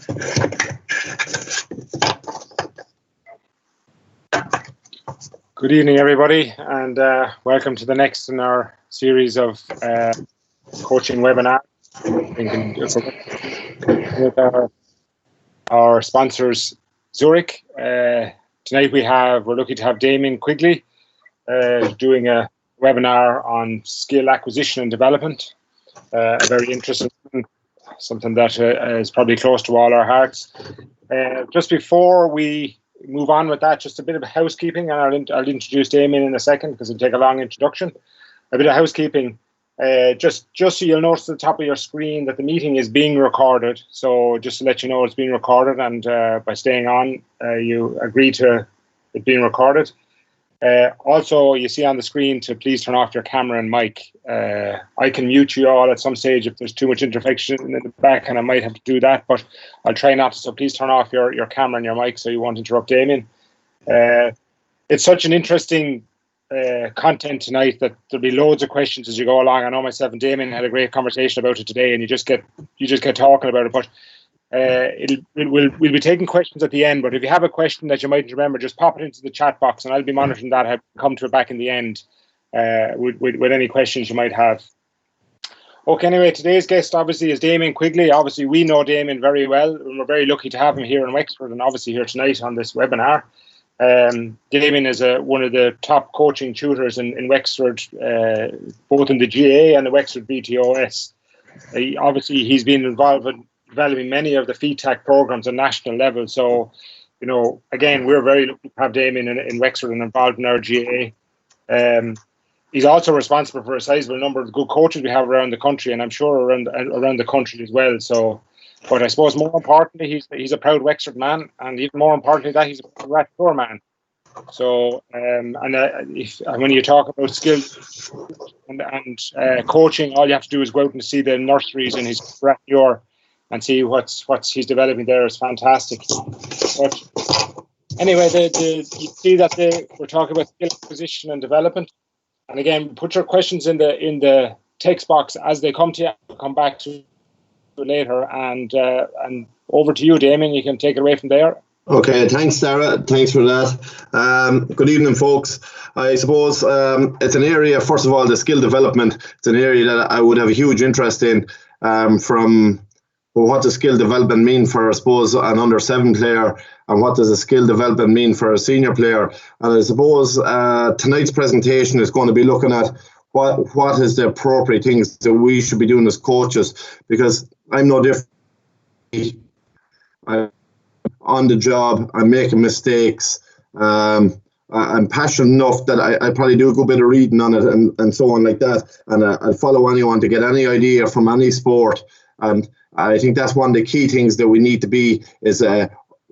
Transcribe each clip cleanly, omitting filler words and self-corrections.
Good evening, everybody, and welcome to the next in our series of coaching webinars with our sponsors, Zurich. Tonight we're lucky to have Damien Quigley doing a webinar on skill acquisition and development. A very interesting, something that is probably close to all our hearts. Just before we move on with that, just a bit of housekeeping, and I'll introduce Damien in a second because it'll take a long introduction. A bit of housekeeping. Just so you'll notice at the top of your screen that the meeting is being recorded. So just to let you know, it's being recorded, and by staying on, you agree to it being recorded. Also, you see on the screen to please turn off your camera and mic. I can mute you all at some stage if there's too much interference in the back, and I might have to do that, but I'll try not to. So please turn off your camera and your mic so you won't interrupt Damien. It's such an interesting content tonight that there'll be loads of questions as you go along. I know myself and Damien had a great conversation about it today, and you just get talking about it. But we'll be taking questions at the end. But if you have a question that you mightn't remember, just pop it into the chat box, and I'll be monitoring that. I'll come to it back in the end with any questions you might have. Okay, anyway, today's guest obviously is Damien Quigley. Obviously, we know Damien very well, and we're very lucky to have him here in Wexford, and obviously here tonight on this webinar. Damien is one of the top coaching tutors in Wexford, both in the GAA and the Wexford BTOS. He's been involved in developing many of the FETAC programs on national level. So, again, we're very lucky to have Damien in Wexford and involved in our GAA. He's also responsible for a sizable number of good coaches we have around the country, and I'm sure around the country as well. So, but I suppose more importantly, he's a proud Wexford man, and even more importantly, that he's a Rathcore man. So, when you talk about skills and coaching, all you have to do is go out and see the nurseries in his Rathcore and see what's he's developing there is fantastic. But anyway, you see that we're talking about skill acquisition and development. And again, put your questions in the text box as they come to you. I'll come back to later, and over to you, Damien. You can take it away from there. Okay, thanks, Sarah. Thanks for that. Good evening, folks. I suppose it's an area, first of all, the skill development. It's an area that I would have a huge interest in. From what does skill development mean for, I suppose, an under-7 player, and what does a skill development mean for a senior player? And I suppose tonight's presentation is going to be looking at what is the appropriate things that we should be doing as coaches, because I'm no different. I'm on the job, I'm making mistakes. I'm passionate enough that I probably do a good bit of reading on it and so on like that. And I follow anyone to get any idea from any sport. And I think that's one of the key things that we need to be is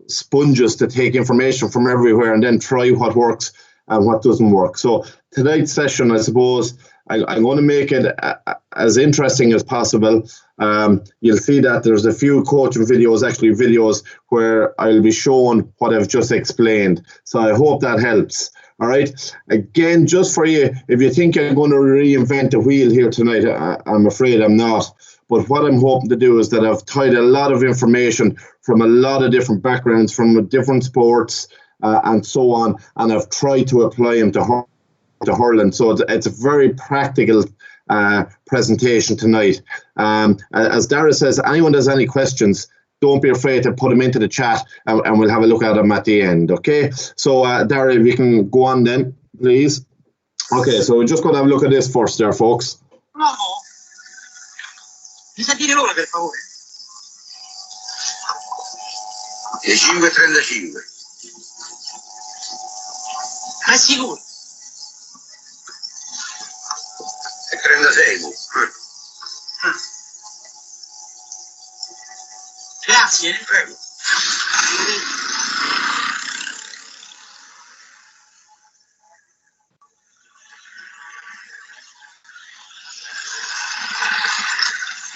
sponges to take information from everywhere and then try what works and what doesn't work. So tonight's session, I suppose, I'm going to make it as interesting as possible. You'll see that there's a few coaching videos where I'll be showing what I've just explained. So I hope that helps. All right. Again, just for you, if you think I'm going to reinvent the wheel here tonight, I'm afraid I'm not. But what I'm hoping to do is that I've tied a lot of information from a lot of different backgrounds, from different sports and so on, and I've tried to apply them to hurling. So it's a very practical presentation tonight. As Dara says, anyone has any questions, don't be afraid to put them into the chat and we'll have a look at them at the end. Okay, so Dara, if you can go on then, please. Okay, so we're just going to have a look at this first there, folks. No, mi sentite l'ora per favore? 5:35. Ma sicuro? 36. Grazie, prego.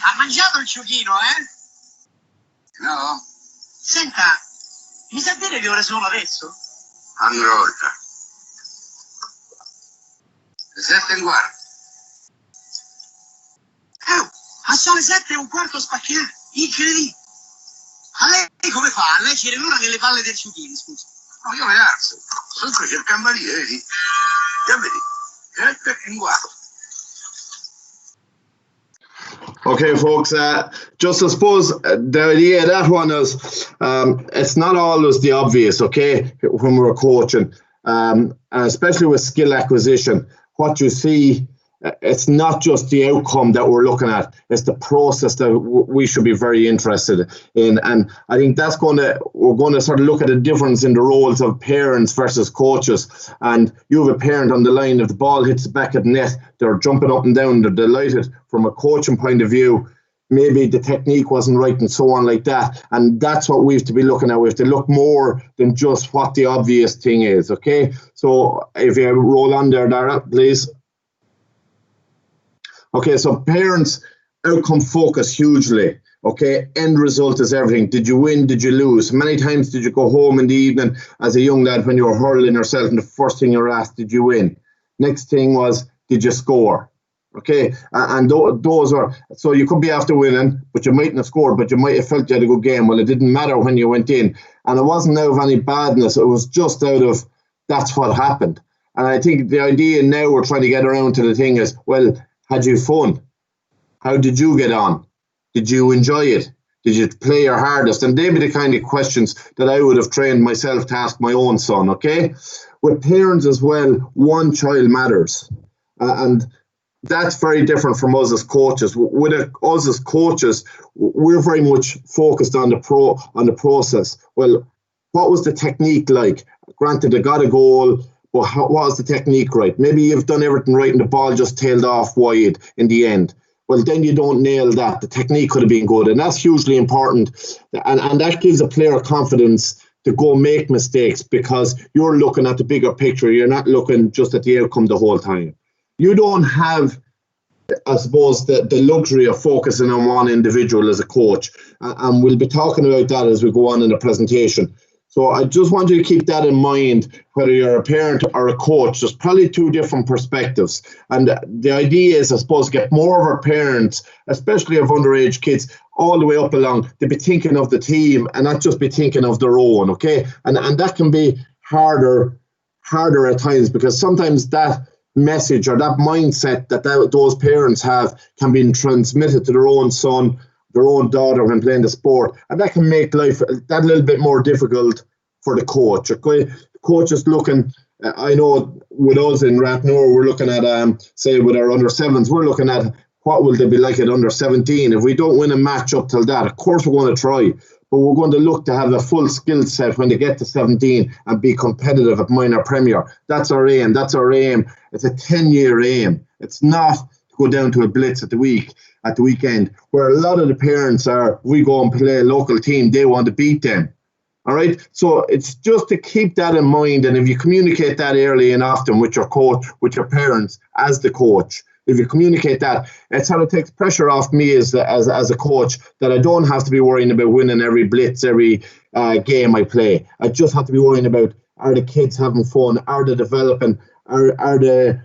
Ha mangiato il ciuchino, No. Senta, mi sa dire che ore sono adesso? Ancora. 7:15. Oh, sono le 7:15 spacchiate. Incredibile. A lei come fa a leggere l'una nelle palle del ciuchino, scusa? No, io mi alzo, sempre c'è il cameriere, vedi? Ya vedi, guarda. Okay, folks, just I suppose the idea of that one is it's not always the obvious, okay, when we're coaching, especially with skill acquisition. What you see, it's not just the outcome that we're looking at, it's the process that we should be very interested in. And I think we're going to sort of look at the difference in the roles of parents versus coaches. And you have a parent on the line, if the ball hits the back of the net, they're jumping up and down, they're delighted. From a coaching point of view, maybe the technique wasn't right and so on like that. And that's what we have to be looking at. We have to look more than just what the obvious thing is, okay? So if you roll on there, Dara, please. Okay, so parents outcome focus hugely. Okay, end result is everything. Did you win? Did you lose? How many times did you go home in the evening as a young lad when you were hurling yourself and the first thing you were asked, did you win? Next thing was, did you score? Okay, and those are, so you could be after winning, but you mightn't have scored, but you might have felt you had a good game. Well, it didn't matter when you went in. And it wasn't out of any badness. It was just out of, that's what happened. And I think the idea now we're trying to get around to the thing is, well, had you fun? How did you get on? Did you enjoy it? Did you play your hardest? And they'd be the kind of questions that I would have trained myself to ask my own son, okay? With parents as well, one child matters. And that's very different from us as coaches. With us as coaches, we're very much focused on the process. Well, what was the technique like? Granted, they got a goal, but what was the technique right? Maybe you've done everything right and the ball just tailed off wide in the end. Well, then you don't nail that. The technique could have been good, and that's hugely important. And that gives a player confidence to go make mistakes because you're looking at the bigger picture. You're not looking just at the outcome the whole time. You don't have, I suppose, the luxury of focusing on one individual as a coach. And we'll be talking about that as we go on in the presentation. So I just want you to keep that in mind, whether you're a parent or a coach. There's probably two different perspectives. And the idea is, I suppose, to get more of our parents, especially of underage kids, all the way up along, to be thinking of the team and not just be thinking of their own, okay? And that can be harder at times because sometimes that message or that mindset that those parents have can be transmitted to their own son, their own daughter when playing the sport, and that can make life that little bit more difficult for the coach. Okay, the coach is looking. I know with us in Rathnure, we're looking at say with our under sevens, we're looking at what will they be like at under 17. If we don't win a match up till that, of course we're going to try, but we're going to look to have a full skill set when they get to 17 and be competitive at minor premier. That's our aim. That's our aim. It's a 10-year aim. It's not to go down to a blitz at the weekend, where a lot of the parents are, we go and play a local team, they want to beat them. All right. So it's just to keep that in mind. And if you communicate that early and often with your coach, with your parents as the coach, if you communicate that, it sort of takes pressure off me as a coach that I don't have to be worrying about winning every blitz, every game I play. I just have to be worrying about, are the kids having fun? Are they developing? Are they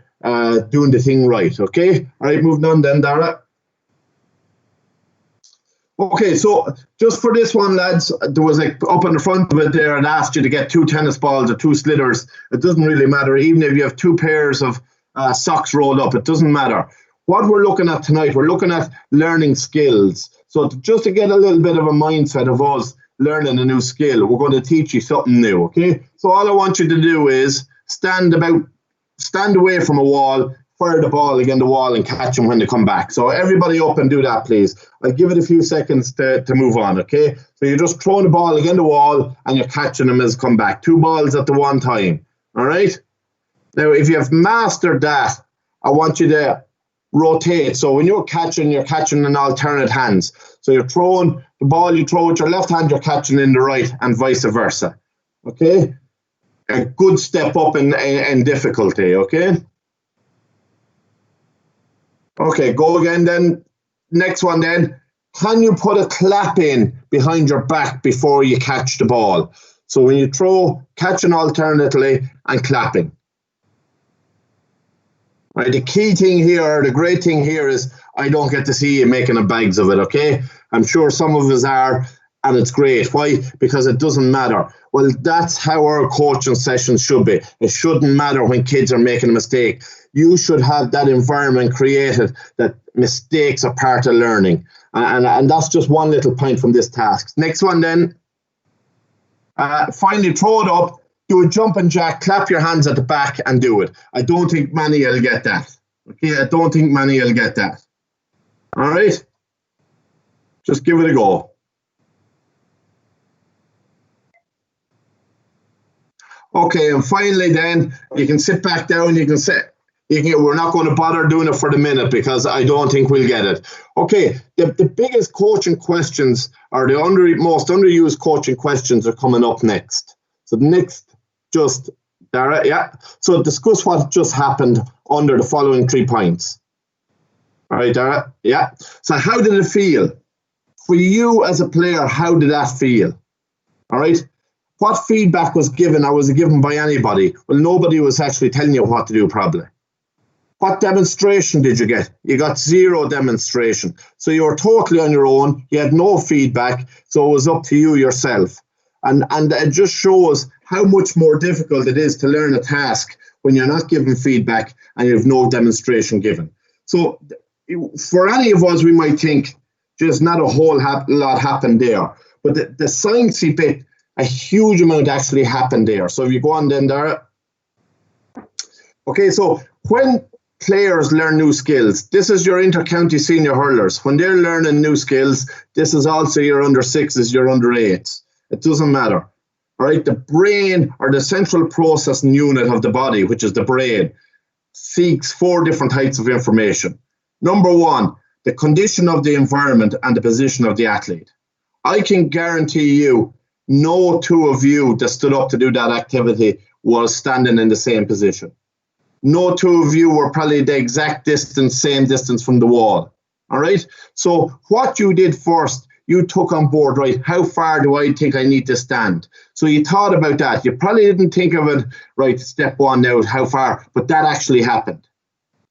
doing the thing right? Okay. All right. Moving on then, Dara. Okay, so just for this one, lads, there was like up on the front of it there and asked you to get 2 tennis balls or 2 slitters. It doesn't really matter. Even if you have 2 pairs of socks rolled up, it doesn't matter. What we're looking at tonight, we're looking at learning skills. So just to get a little bit of a mindset of us learning a new skill, we're going to teach you something new, okay? So all I want you to do is stand away from a wall, fire the ball against the wall and catch them when they come back. So everybody up and do that, please. I'll give it a few seconds to move on, okay? So you're just throwing the ball against the wall and you're catching them as they come back. 2 balls at the one time, all right? Now, if you have mastered that, I want you to rotate. So when you're catching in alternate hands. So you're throwing the ball, you throw with your left hand, you're catching in the right and vice versa, okay? A good step up in difficulty, okay? Okay, go again then. Next one then. Can you put a clap in behind your back before you catch the ball? So when you throw, catching alternately and clapping. Right, the key thing here, the great thing here is I don't get to see you making a bags of it, okay? I'm sure some of us are. and it's great. Why? Because it doesn't matter. Well, that's how our coaching sessions should be. It shouldn't matter when kids are making a mistake. You should have that environment created that mistakes are part of learning. And that's just one little point from this task. Next one then. Finally, throw it up, do a jumping jack, clap your hands at the back and do it. I don't think many will get that. Okay, I don't think many will get that. All right? Just give it a go. Okay, and finally then, you can sit back down, you can sit. We're not going to bother doing it for the minute because I don't think we'll get it. Okay, the biggest coaching questions or the most underused coaching questions are coming up next. So next, just, Dara, yeah. So discuss what just happened under the following 3 points. All right, Dara, yeah. So how did it feel? For you as a player, how did that feel? All right. What feedback was given or was it given by anybody? Well, nobody was actually telling you what to do probably. What demonstration did you get? You got 0 demonstration. So you were totally on your own. You had no feedback. So it was up to you yourself. And it just shows how much more difficult it is to learn a task when you're not given feedback and you have no demonstration given. So for any of us, we might think just not a whole lot happened there. But the sciencey bit, a huge amount actually happened there. So if you go on then there. Okay, so when players learn new skills, this is your inter-county senior hurlers. When they're learning new skills, this is also your under 6s, your under 8s. It doesn't matter. All right, the brain or the central processing unit of the body, which is the brain, seeks 4 different types of information. Number 1, the condition of the environment and the position of the athlete. I can guarantee you no 2 of you that stood up to do that activity was standing in the same position. No 2 of you were probably the exact distance, same distance from the wall. All right. So what you did first, you took on board, right? How far do I think I need to stand? So you thought about that. You probably didn't think of it, right? Step 1 now, how far? But that actually happened.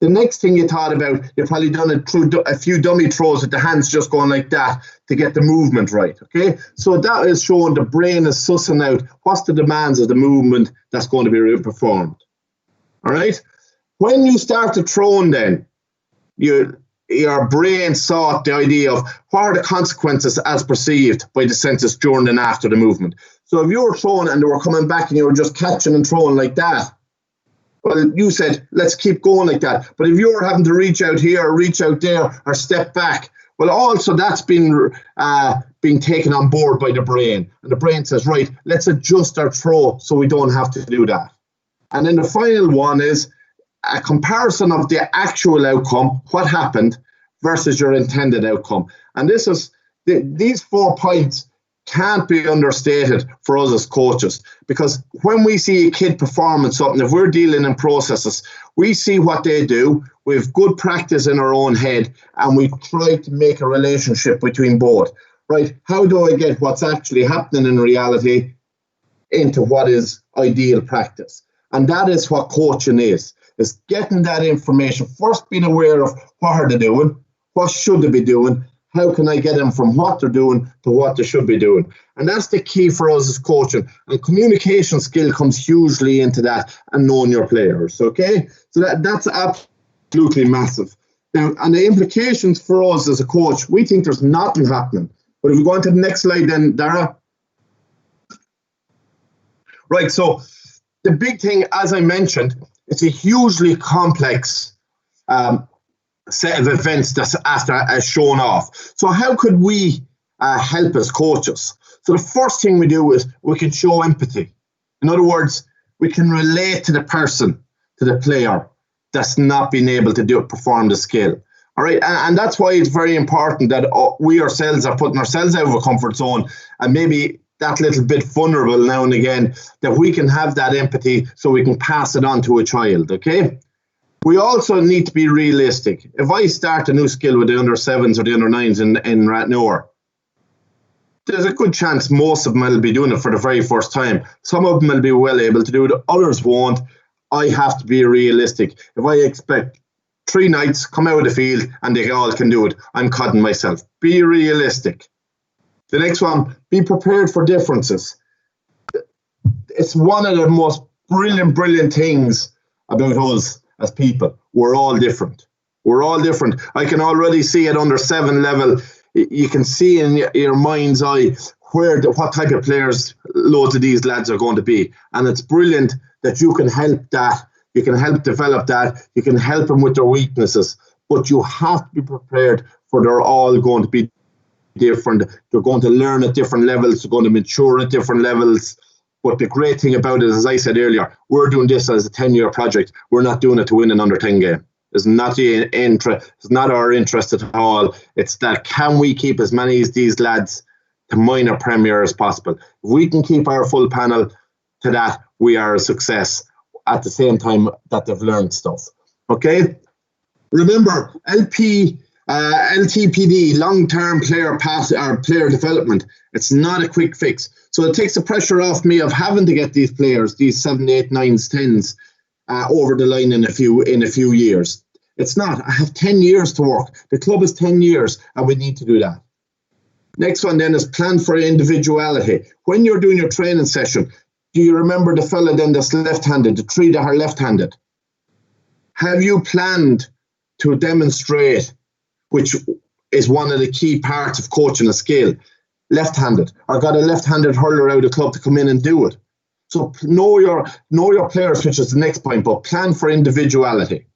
The next thing you thought about, you probably done it through a few dummy throws with the hands just going like that to get the movement right. Okay. So that is showing the brain is sussing out what's the demands of the movement that's going to be performed. All right. When you started throwing, then your brain sought the idea of what are the consequences as perceived by the senses during and after the movement. So if you were throwing and they were coming back and you were just catching and throwing like that, well, you said, let's keep going like that. But if you're having to reach out here or reach out there or step back, well, also that's been taken on board by the brain. And the brain says, right, let's adjust our throw so we don't have to do that. And then the final one is a comparison of the actual outcome, what happened, versus your intended outcome. And this is these 4 points can't be understated for us as coaches, because when we see a kid performing something, if we're dealing in processes, we see what they do, we have good practice in our own head, and we try to make a relationship between both. Right? How do I get what's actually happening in reality into what is ideal practice? And that is what coaching is getting that information, first being aware of what are they doing, what should they be doing, how can I get them from what they're doing to what they should be doing. And that's the key for us as coaching. And communication skill comes hugely into that, and knowing your players, okay? So that's absolutely massive. Now, and the implications for us as a coach, we think there's nothing happening. But if we go on to the next slide then, Dara. Right, so the big thing, as I mentioned, it's a hugely complex set of events that's after shown off. So how could we help as coaches? So the first thing we do is we can show empathy. In other words, we can relate to the person, to the player that's not being able to perform the skill. All right, and that's why it's very important that we ourselves are putting ourselves out of a comfort zone, and maybe that little bit vulnerable now and again, that we can have that empathy so we can pass it on to a child, okay? We also need to be realistic. If I start a new skill with the under 7s or the under 9s in Rathnor, there's a good chance most of them will be doing it for the very first time. Some of them will be well able to do it, others won't. I have to be realistic. If I expect 3 nights, come out of the field and they all can do it, I'm cutting myself. Be realistic. The next one, be prepared for differences. It's one of the most brilliant things about us as people. We're all different. We're all different. I can already see at under 7 level, you can see in your mind's eye what type of players loads of these lads are going to be. And it's brilliant that you can help that. You can help develop that. You can help them with their weaknesses. But you have to be prepared for they're all going to be different. They're going to learn at different levels. They're going to mature at different levels. But the great thing about it, as I said earlier, we're doing this as a 10-year project. We're not doing it to win an under 10 game. It's not the interest. It's not our interest at all. It's that can we keep as many of these lads to minor premier as possible? If we can keep our full panel to that, we are a success at the same time that they've learned stuff. Okay? Remember, LTPD, long-term player pass or player development. It's not a quick fix. So it takes the pressure off me of having to get these players, these 7, 8, 9s, 10s, over the line in a few years. It's not. I have 10 years to work. The club is 10 years, and we need to do that. Next one then is plan for individuality. When you're doing your training session, do you remember the fella then that's left-handed, the three that are left-handed? Have you planned to demonstrate, which is one of the key parts of coaching a skill, left-handed, or got a left-handed hurler out of the club to come in and do it? So know your players, which is the next point, but plan for individuality.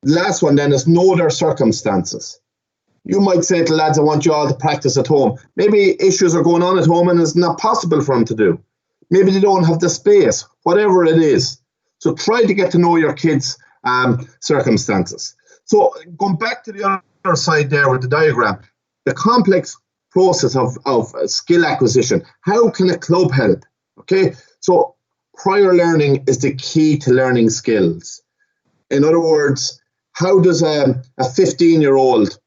The last one then is know their circumstances. You might say to lads, I want you all to practice at home. Maybe issues are going on at home and it's not possible for them to do. Maybe they don't have the space, whatever it is. So try to get to know your kids' circumstances. So going back to the other side there with the diagram, the complex process of skill acquisition. How can a club help? Okay, so prior learning is the key to learning skills. In other words, how does a 15-year-old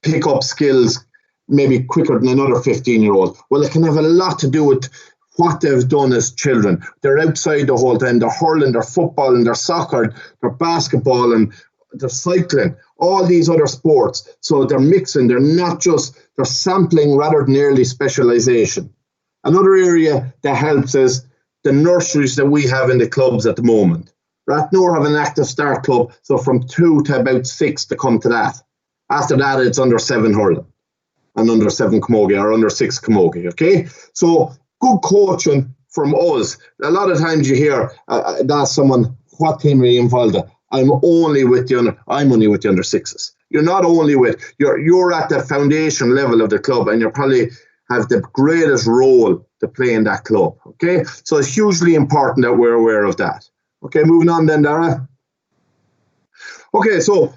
pick up skills maybe quicker than another 15-year-old? Well, it can have a lot to do with what they've done as children. They're outside the whole time. They're hurling, they're footballing, they're soccer, they're basketball, and they're cycling, all these other sports. So they're mixing. They're sampling rather than early specialisation. Another area that helps is the nurseries that we have in the clubs at the moment. Rathnor have an active start club, so from 2 to about 6 to come to that. After that, it's under 7 hurling and under 7 camogie or under 6 camogie, okay? So good coaching from us. A lot of times you hear, ask someone, what team are you involved in? I'm only with the under 6s. You're not only with, you're at the foundation level of the club and you probably have the greatest role to play in that club, okay? So it's hugely important that we're aware of that. Okay, moving on then, Dara. Okay, so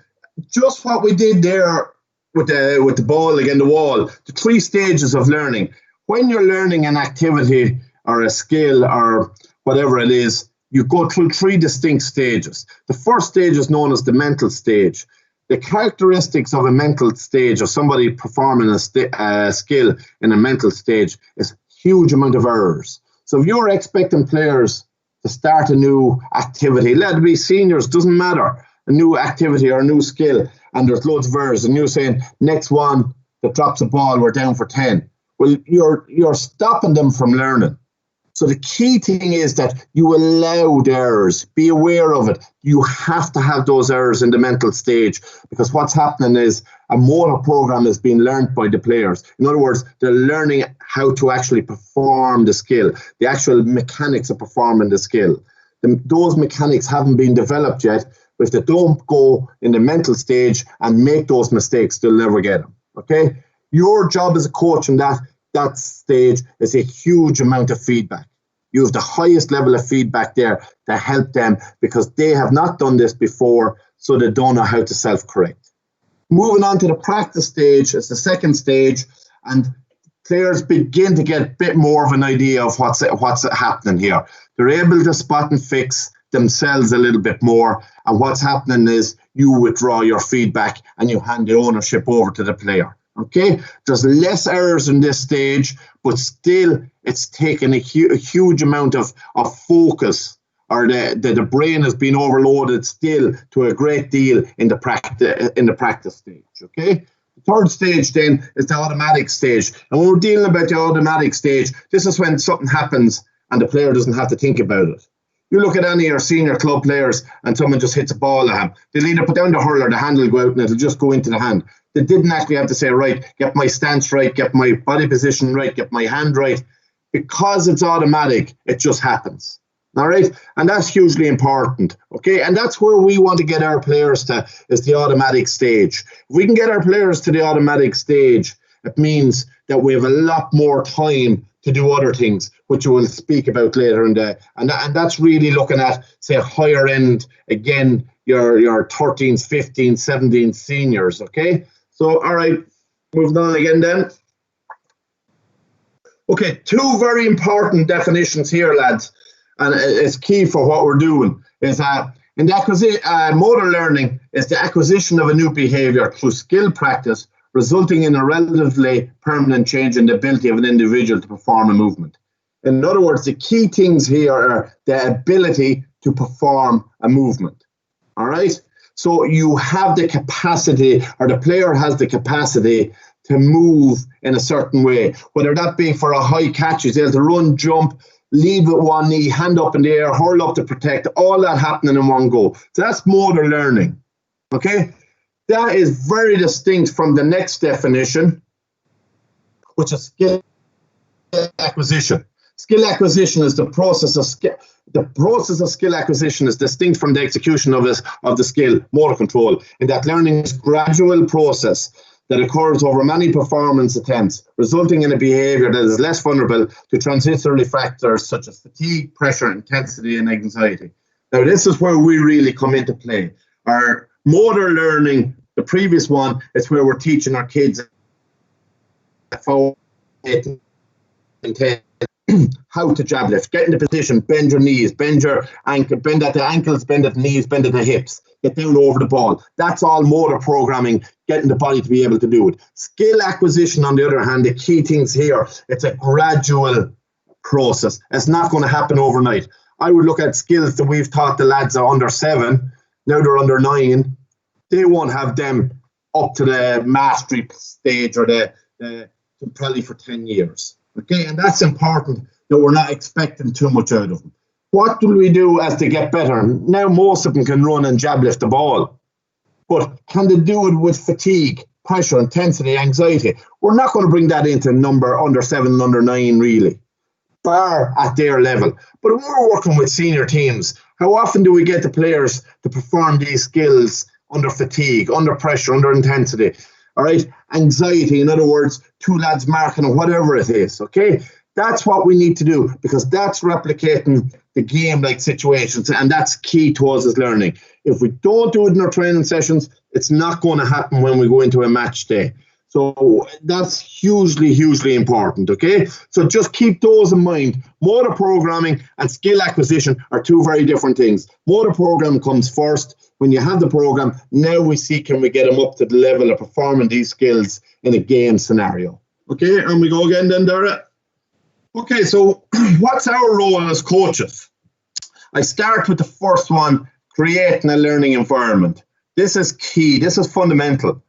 just what we did there with the ball against the wall, the 3 stages of learning. When you're learning an activity or a skill or whatever it is, you go through 3 distinct stages. The first stage is known as the mental stage. The characteristics of a mental stage, of somebody performing a skill in a mental stage, is huge amount of errors. So if you're expecting players to start a new activity, let it be seniors, doesn't matter, a new activity or a new skill, and there's loads of errors, and you're saying, next one that drops a ball, we're down for 10. Well, you're stopping them from learning. So the key thing is that you allow the errors, be aware of it. You have to have those errors in the mental stage, because what's happening is a motor program is being learned by the players. In other words, they're learning how to actually perform the skill, the actual mechanics of performing the skill. Those mechanics haven't been developed yet. If they don't go in the mental stage and make those mistakes, they'll never get them. Okay? Your job as a coach in that stage is a huge amount of feedback. You have the highest level of feedback there to help them, because they have not done this before, so they don't know how to self-correct. Moving on to the practice stage, it's the second stage, and players begin to get a bit more of an idea of what's happening here. They're able to spot and fix themselves a little bit more, and what's happening is you withdraw your feedback and you hand the ownership over to the player. Okay, there's less errors in this stage, but still it's taken a huge amount of focus, or the brain has been overloaded still to a great deal in the practice stage. Okay, the Third stage then is the automatic stage. And when we're dealing about the automatic stage, this is when something happens and the player doesn't have to think about it. You look at any of your senior club players and someone just hits a ball at him. They'll either put down the hurler, the hand will go out and it'll just go into the hand. They didn't actually have to say, right, get my stance right, get my body position right, get my hand right. Because it's automatic, it just happens. All right? And that's hugely important. Okay? And that's where we want to get our players to, is the automatic stage. If we can get our players to the automatic stage, it means that we have a lot more time to do other things, which we'll speak about later in the, and that's really looking at, say, higher end, again, your 13s, 15s, 17s seniors, okay? So, all right, moving on again then. Okay, two very important definitions here, lads, and it's key for what we're doing, is that in the motor learning is the acquisition of a new behaviour through skill practice, resulting in a relatively permanent change in the ability of an individual to perform a movement. In other words, the key things here are the ability to perform a movement. All right? So you have the capacity, or the player has the capacity to move in a certain way, whether that be for a high catch, he's able to run, jump, lead with one knee, hand up in the air, hurl up to protect, all that happening in one go. So that's motor learning. Okay? That is very distinct from the next definition, which is skill acquisition. Skill acquisition is the process of skill. The process of skill acquisition is distinct from the execution of the skill, motor control, in that learning is a gradual process that occurs over many performance attempts, resulting in a behaviour that is less vulnerable to transitory factors such as fatigue, pressure, intensity, and anxiety. Now, this is where we really come into play. Our motor learning, the previous one, is where we're teaching our kids how to jab lift, get into position, bend your knees, bend your ankle, bend at the ankles, bend at the knees, bend at the hips, get down over the ball. That's all motor programming, getting the body to be able to do it. Skill acquisition, on the other hand, the key things here, it's a gradual process. It's not going to happen overnight. I would look at skills that we've taught the lads are under 7, now they're under 9. They won't have them up to the mastery stage or the probably for 10 years. Okay, and that's important that we're not expecting too much out of them. What do we do as they get better? Now most of them can run and jab lift the ball, but can they do it with fatigue, pressure, intensity, anxiety? We're not going to bring that into number under 7 and under 9 really, bar at their level. But when we're working with senior teams, how often do we get the players to perform these skills under fatigue, under pressure, under intensity? All right, anxiety, in other words, 2 lads marking or whatever it is, okay? That's what we need to do, because that's replicating the game-like situations, and that's key to us as learning. If we don't do it in our training sessions, it's not going to happen when we go into a match day. So that's hugely, hugely important, okay? So just keep those in mind. Motor programming and skill acquisition are 2 very different things. Motor programming comes first. When you have the program, now we see, can we get them up to the level of performing these skills in a game scenario? Okay, and we go again then, Dara. Okay, so what's our role as coaches? I start with the first one, creating a learning environment. This is key, this is fundamental.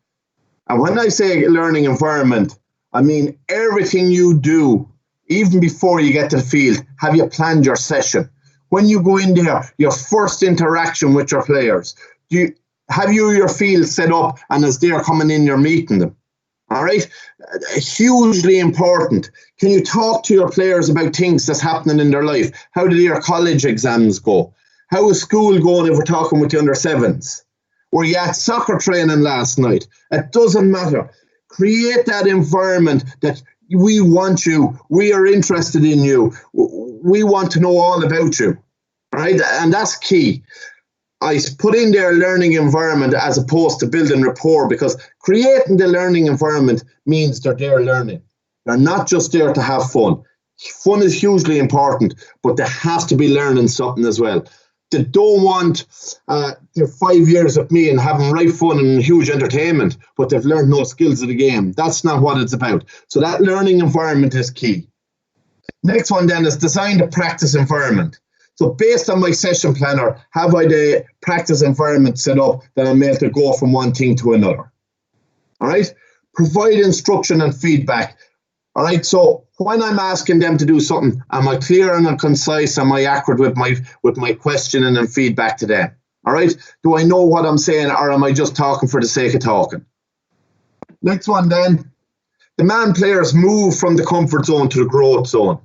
And when I say learning environment, I mean everything you do, even before you get to the field. Have you planned your session? When you go in there, your first interaction with your players, have you your field set up, and as they're coming in, you're meeting them? All right? Hugely important. Can you talk to your players about things that's happening in their life? How did your college exams go? How is school going if we're talking with the under 7s? Were you at soccer training last night? It doesn't matter. Create that environment that we want you, we are interested in you, we want to know all about you, right? And that's key. I put in their learning environment as opposed to building rapport, because creating the learning environment means they're there learning. They're not just there to have fun. Fun is hugely important, but they have to be learning something as well. They don't want their 5 years with me and having right fun and huge entertainment, but they've learned no skills of the game. That's not what it's about. So that learning environment is key. Next one then is design the practice environment. So based on my session planner, have I the practice environment set up that I'm able to go from one thing to another? All right? Provide instruction and feedback. All right, so when I'm asking them to do something, am I clear and concise? Am I accurate with my questioning and feedback to them? All right, do I know what I'm saying, or am I just talking for the sake of talking? Next one then, demand players move from the comfort zone to the growth zone.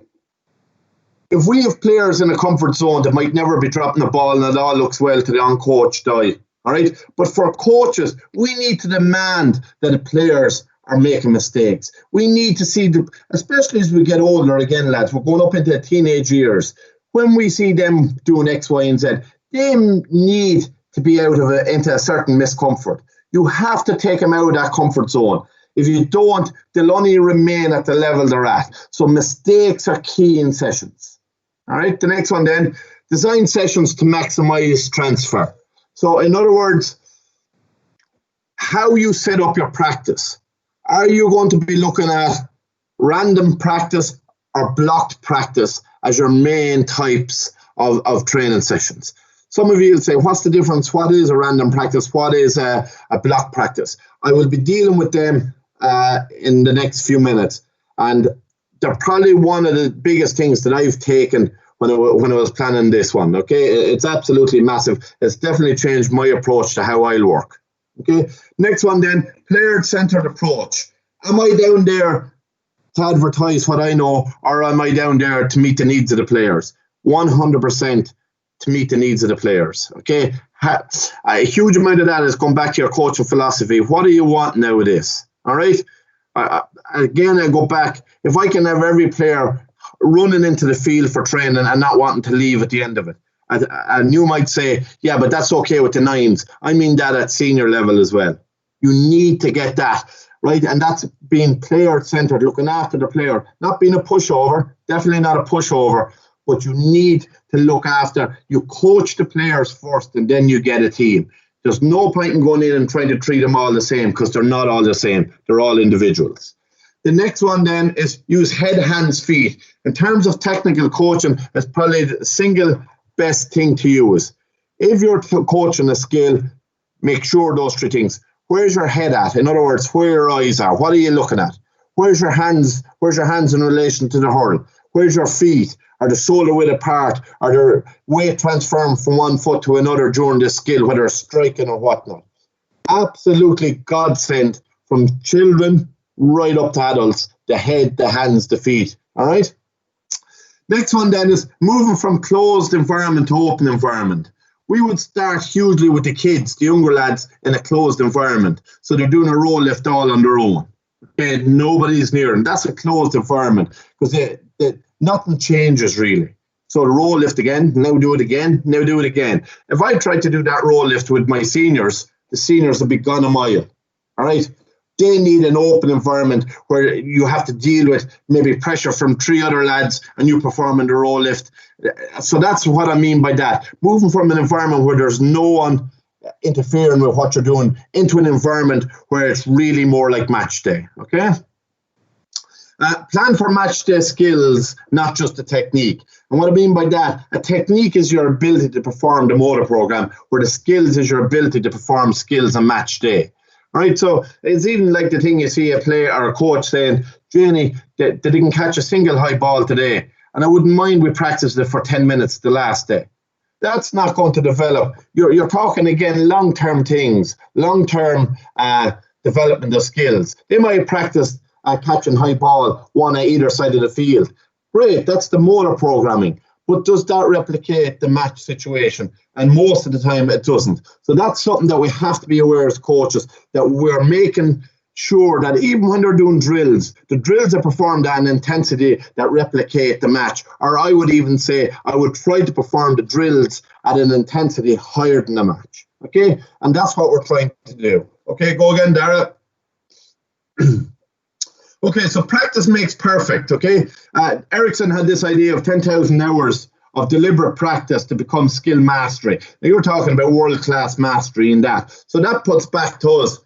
If we have players in a comfort zone that might never be dropping the ball and it all looks well to the uncoached eye, all right? But for coaches, we need to demand that the players are making mistakes. We need to see, especially as we get older again, lads, we're going up into teenage years. When we see them doing X, Y, and Z, they need to be out of into a certain miscomfort. You have to take them out of that comfort zone. If you don't, they'll only remain at the level they're at. So mistakes are key in sessions. All right, the next one then, design sessions to maximize transfer. So in other words, how you set up your practice. Are you going to be looking at random practice or blocked practice as your main types of training sessions? Some of you will say, what's the difference? What is a random practice? What is a block practice? I will be dealing with them in the next few minutes. And they're probably one of the biggest things that I've taken when I was planning this one. Okay, it's absolutely massive. It's definitely changed my approach to how I'll work. Okay, next one then, player-centered approach. Am I down there to advertise what I know, or am I down there to meet the needs of the players? 100% to meet the needs of the players. Okay, a huge amount of that is going back to your coaching philosophy. What do you want nowadays? All right. Again, I go back. If I can have every player running into the field for training and not wanting to leave at the end of it, and you might say, yeah, but that's okay with the nines. I mean that at senior level as well. You need to get that, right? And that's being player-centered, looking after the player, not being a pushover, definitely not a pushover, but you need to look after, you coach the players first and then you get a team. There's no point in going in and trying to treat them all the same because they're not all the same. They're all individuals. The next one then is use head, hands, feet. In terms of technical coaching, it's probably the single best thing to use. If you're coaching a skill, make sure those three things. Where's your head at? In other words, where your eyes are. What are you looking at? Where's your hands? Where's your hands in relation to the hurl? Where's your feet? Are the shoulder width apart? Are there weight transferring from one foot to another during this skill, whether it's striking or whatnot? Absolutely godsend from children right up to adults. The head, the hands, the feet. All right? Next one then is moving from closed environment to open environment. We would start hugely with the kids, the younger lads, in a closed environment. So they're doing a row lift all on their own. Okay, nobody's near them. That's a closed environment because nothing changes really. So the row lift again, now do it again, now do it again. If I tried to do that row lift with my seniors, the seniors would be gone a mile. All right? They need an open environment where you have to deal with maybe pressure from 3 other lads and you performing the row lift. So that's what I mean by that. Moving from an environment where there's no one interfering with what you're doing into an environment where it's really more like match day. Okay? Plan for match day skills, not just the technique. And what I mean by that, a technique is your ability to perform the motor program, where the skills is your ability to perform skills on match day. Right, so it's even like the thing you see a player or a coach saying, Janie, they didn't catch a single high ball today, and I wouldn't mind we practiced it for 10 minutes the last day. That's not going to develop. You're talking again long-term things, long-term development of skills. They might practice catching high ball, one on either side of the field. Great, that's the motor programming. But does that replicate the match situation? And most of the time it doesn't. So that's something that we have to be aware as coaches, that we're making sure that even when they're doing drills, the drills are performed at an intensity that replicate the match. Or I would even say I would try to perform the drills at an intensity higher than the match. Okay? And that's what we're trying to do. Okay, go again, Dara. Okay, so practice makes perfect, okay? Ericsson had this idea of 10,000 hours of deliberate practice to become skill mastery. Now, you're talking about world-class mastery in that. So that puts back to us,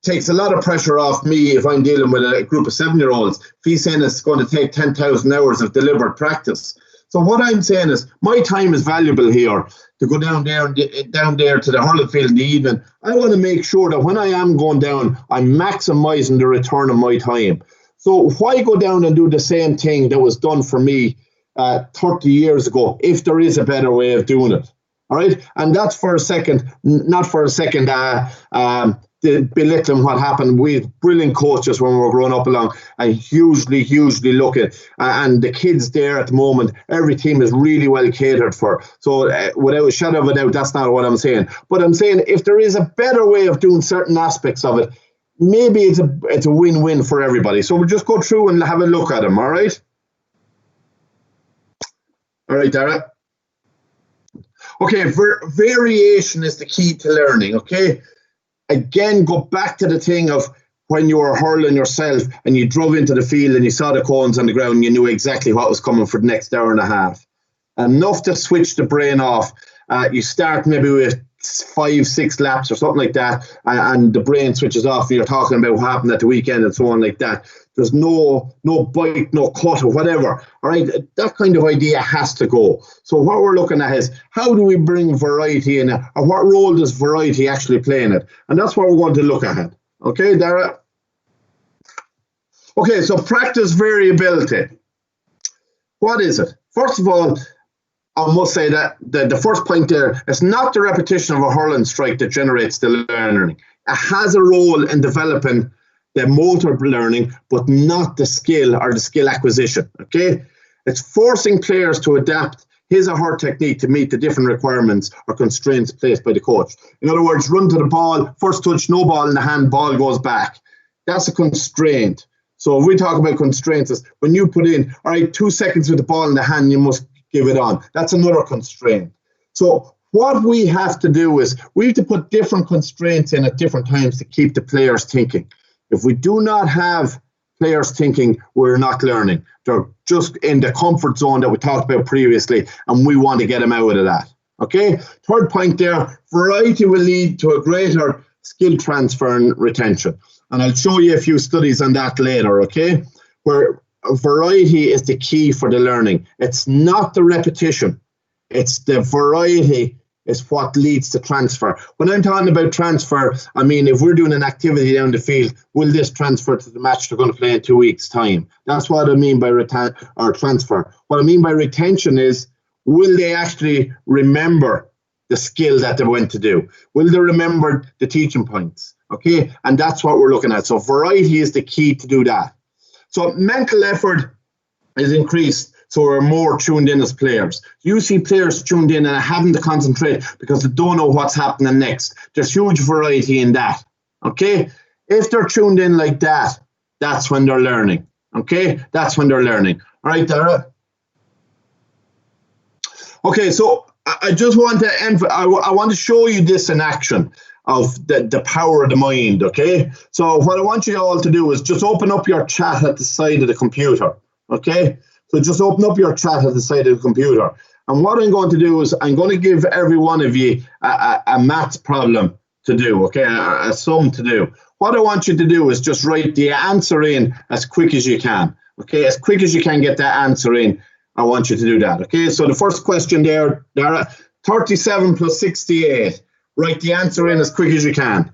takes a lot of pressure off me if I'm dealing with a group of 7-year-olds. If he's saying it's going to take 10,000 hours of deliberate practice. So what I'm saying is, my time is valuable here. to go down there to the hurling field in the evening. I want to make sure that when I am going down, I'm maximising the return of my time. So why go down and do the same thing that was done for me 30 years ago, if there is a better way of doing it? All right, and that's for a second, not for a second belittling what happened. We had brilliant coaches when we were growing up along, and hugely looking. And the kids there at the moment, every team is really well catered for. So without a shadow of a doubt, that's not what I'm saying. But I'm saying if there is a better way of doing certain aspects of it, maybe it's a win-win for everybody. So we'll just go through and have a look at them. All right. All right, Dara. Okay, variation is the key to learning, okay? Again, go back to the thing of when you were hurling yourself and you drove into the field and you saw the cones on the ground and you knew exactly what was coming for the next hour and a half. Enough to switch the brain off. You start maybe with 5-6 laps or something like that, and the brain switches off and you're talking about what happened at the weekend and so on like that. There's no bite, no cut or whatever. All right, that kind of idea has to go. So what we're looking at is how do we bring variety in it, or what role does variety actually play in it? And that's what we're going to look at. Okay, Dara? Okay, so practice variability. What is it? First of all, I must say that the first point there, it's not the repetition of a hurling strike that generates the learning. It has a role in developing the motor learning, but not the skill or the skill acquisition, okay? It's forcing players to adapt his or her technique to meet the different requirements or constraints placed by the coach. In other words, run to the ball, first touch, no ball in the hand, ball goes back. That's a constraint. So if we talk about constraints, it's when you put in, all right, 2 seconds with the ball in the hand, you must give it on. That's another constraint. So what we have to do is we have to put different constraints in at different times to keep the players thinking. If we do not have players thinking, we're not learning. They're just in the comfort zone that we talked about previously, and we want to get them out of that. Okay? Third point there, variety will lead to a greater skill transfer and retention. And I'll show you a few studies on that later, okay? Where variety is the key for the learning. It's not the repetition. It's the variety is what leads to transfer. When I'm talking about transfer, I mean, if we're doing an activity down the field, will this transfer to the match they're going to play in 2 weeks' time? That's what I mean by transfer. What I mean by retention is, will they actually remember the skill that they went to do? Will they remember the teaching points? Okay, and that's what we're looking at. So variety is the key to do that. So mental effort is increased, so we're more tuned in as players. You see players tuned in and having to concentrate because they don't know what's happening next. There's huge variety in that. Okay, if they're tuned in like that, that's when they're learning. Okay, that's when they're learning. All right, Dara. Okay, so I just want to I want to show you this in action of the power of the mind, okay? So what I want you all to do is just open up your chat at the side of the computer, okay? So just open up your chat at the side of the computer. And what I'm going to do is I'm going to give every one of you a maths problem to do, okay? A sum to do. What I want you to do is just write the answer in as quick as you can, okay? As quick as you can get that answer in, I want you to do that, okay? So the first question there, Dara, 37 plus 68. Write the answer in as quick as you can.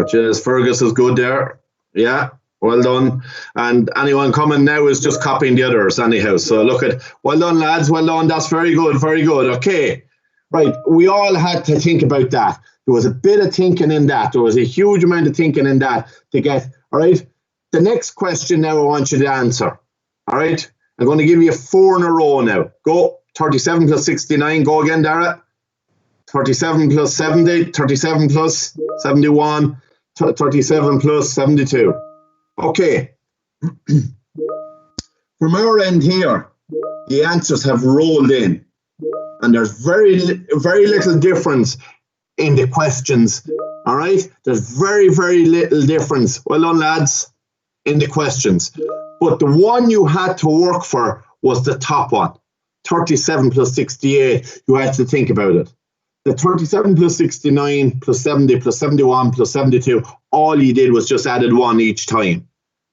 Cheers, Fergus is good there. Yeah, well done. And anyone coming now is just copying the others anyhow. So look at, well done lads, well done. That's very good, very good. Okay, right, we all had to think about that. There was a bit of thinking in that. There was a huge amount of thinking in that to get, all right? The next question now I want you to answer, all right? I'm going to give you 4 in a row now. Go, 37 plus 69. Go again, Dara. 37 plus 70, 37 plus 71, 37 plus 72. Okay. From our end here, the answers have rolled in. And there's very little difference in the questions. All right? There's very little difference. Well done, lads, in the questions. But the one you had to work for was the top one. 37 plus 68. You had to think about it. The 37 plus 69 plus 70 plus 71 plus 72, all you did was just added 1 each time.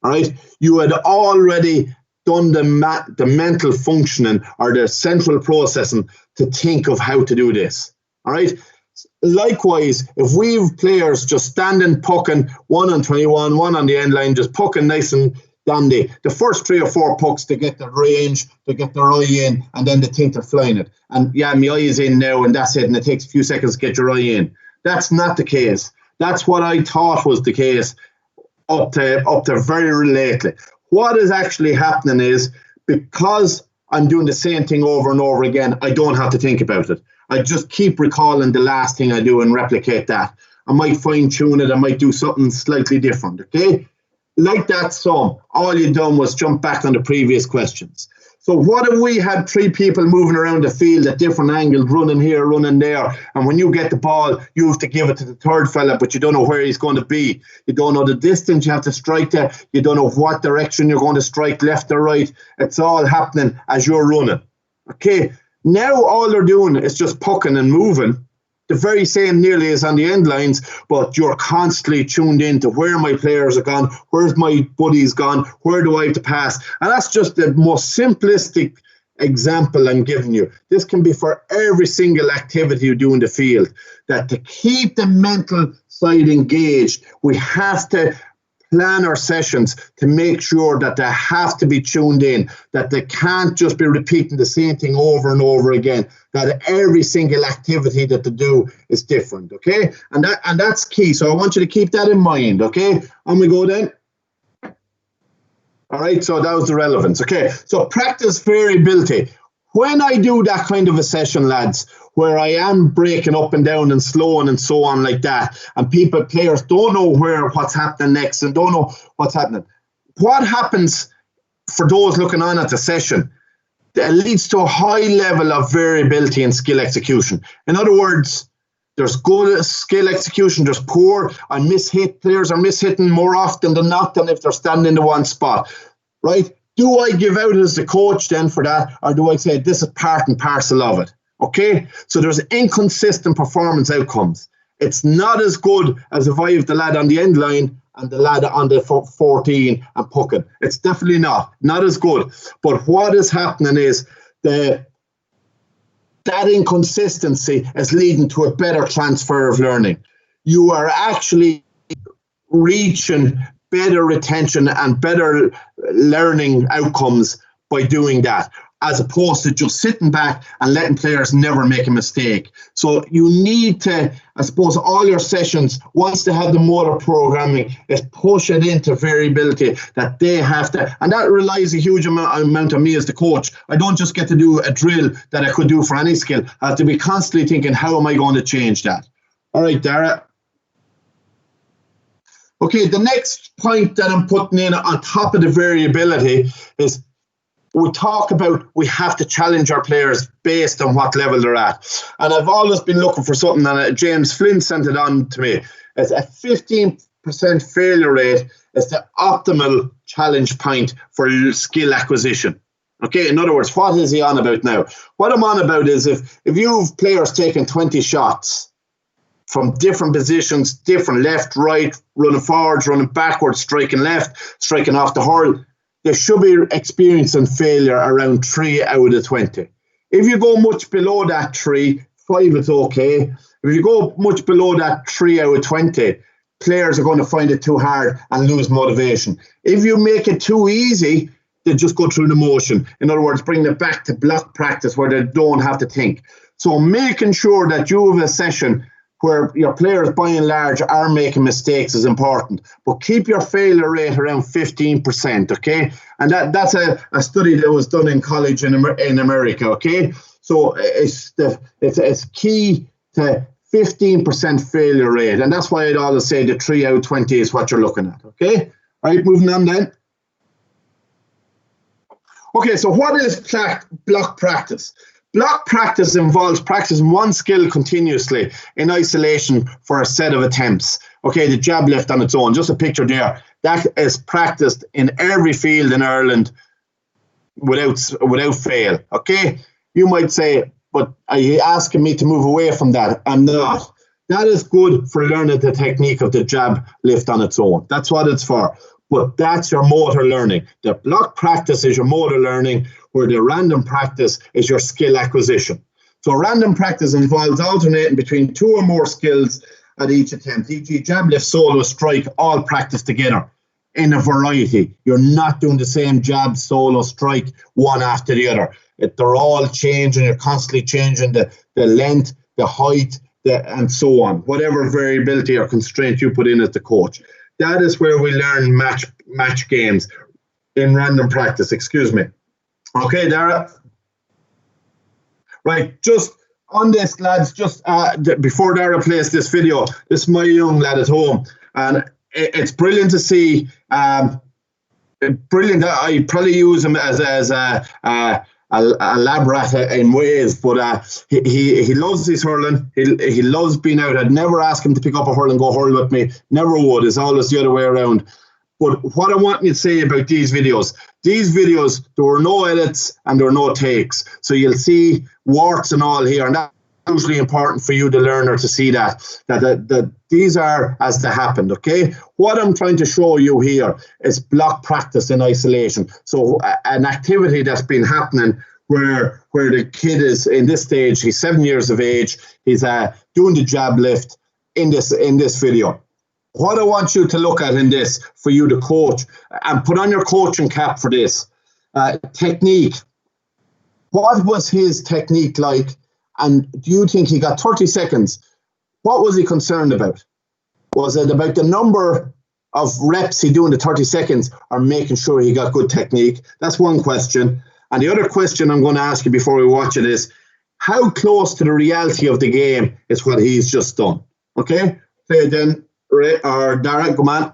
All right? You had already done the mental functioning or the central processing to think of how to do this. All right. Likewise, if we've players just standing pucking, 1 on 21, 1 on the end line, just pucking nice and dandy, the first 3 or 4 pucks to get the range, to get their eye in, and then they think they're flying it. And yeah, my eye is in now, and that's it, and it takes a few seconds to get your eye in. That's not the case. That's what I thought was the case up to very lately. What is actually happening is, because I'm doing the same thing over and over again, I don't have to think about it. I just keep recalling the last thing I do and replicate that. I might fine tune it. I might do something slightly different. Okay? Like that sum, all you done was jump back on the previous questions. So what if we had 3 people moving around the field at different angles, running here, running there, and when you get the ball, you have to give it to the third fella, but you don't know where he's going to be. You don't know the distance you have to strike there. You don't know what direction you're going to strike, left or right. It's all happening as you're running. Okay? Now all they're doing is just pucking and moving, the very same nearly as on the end lines, but you're constantly tuned in to where my players are gone, where's my buddies gone, where do I have to pass? And that's just the most simplistic example I'm giving you. This can be for every single activity you do in the field. That to keep the mental side engaged, we have to plan our sessions to make sure that they have to be tuned in, that they can't just be repeating the same thing over and over again, that every single activity that they do is different, okay? And that's key. So I want you to keep that in mind, okay? On we go then. All right, so that was the relevance, okay? So practice variability. When I do that kind of a session, lads, where I am breaking up and down and slowing and so on like that, and players don't know what's happening next and don't know what's happening, what happens for those looking on at the session? It leads to a high level of variability in skill execution. In other words, there's good skill execution, there's poor, players are mishitting more often than not than if they're standing in the one spot, right? Do I give out as the coach then for that, or do I say this is part and parcel of it? Okay, so there's inconsistent performance outcomes. It's not as good as if I have the lad on the end line and the lad on the 14 and pucking. It's definitely not as good. But what is happening is that inconsistency is leading to a better transfer of learning. You are actually reaching better retention and better learning outcomes by doing that, as opposed to just sitting back and letting players never make a mistake. So you need to, I suppose, all your sessions, once they have the motor programming, is push it into variability that they have to, and that relies a huge amount on me as the coach. I don't just get to do a drill that I could do for any skill. I have to be constantly thinking, how am I going to change that? All right, Dara. Okay, the next point that I'm putting in on top of the variability is we talk about we have to challenge our players based on what level they're at. And I've always been looking for something, and James Flynn sent it on to me. It's a 15% failure rate is the optimal challenge point for skill acquisition. Okay, in other words, what is he on about now? What I'm on about is if you've players taking 20 shots from different positions, different left, right, running forwards, running backwards, striking left, striking off the hurl, they should be experiencing failure around 3 out of 20. If you go much below that 3, 5 is okay. If you go much below that 3 out of 20, players are going to find it too hard and lose motivation. If you make it too easy, they just go through the motion. In other words, bring it back to block practice where they don't have to think. So making sure that you have a session where your players, by and large, are making mistakes is important. But keep your failure rate around 15%, okay? And that's a study that was done in college in America, okay? So it's key to 15% failure rate. And that's why I'd always say the 3 out of 20 is what you're looking at, okay? All right, moving on then. Okay, so what is block practice? Block practice involves practicing one skill continuously in isolation for a set of attempts. Okay, the jab lift on its own, just a picture there. That is practiced in every field in Ireland without fail. Okay, you might say, but are you asking me to move away from that? I'm not. That is good for learning the technique of the jab lift on its own. That's what it's for. but that's your motor learning. The block practice is your motor learning, where the random practice is your skill acquisition. So random practice involves alternating between 2 or more skills at each attempt, e.g. jab, lift, solo, strike, all practiced together in a variety. You're not doing the same jab, solo, strike, one after the other. They're all changing. You're constantly changing the length, the height, and so on. Whatever variability or constraint you put in as the coach. That is where we learn match games in random practice. Excuse me. Okay, Dara. Right, just on this, lads, just before Dara plays this video, this is my young lad at home, and it's brilliant to see. Brilliant. I probably use him as a lab rat in ways, but he loves his hurling. He loves being out. I'd never ask him to pick up a hurl and go hurl with me. Never would. It's always the other way around. But what I want you to say about these videos, there were no edits and there were no takes. So you'll see warts and all here, and that's hugely important for you, the learner, to see that these are as they happened, okay? What I'm trying to show you here is block practice in isolation. So an activity that's been happening where the kid is, in this stage, he's 7 years of age, he's doing the jab lift in this video. What I want you to look at in this, for you to coach, and put on your coaching cap for this, technique. What was his technique like? And do you think he got 30 seconds? What was he concerned about? Was it about the number of reps he do in the 30 seconds, or making sure he got good technique? That's one question. And the other question I'm going to ask you before we watch it is, how close to the reality of the game is what he's just done? Okay? Play it then. Or Dara, come on.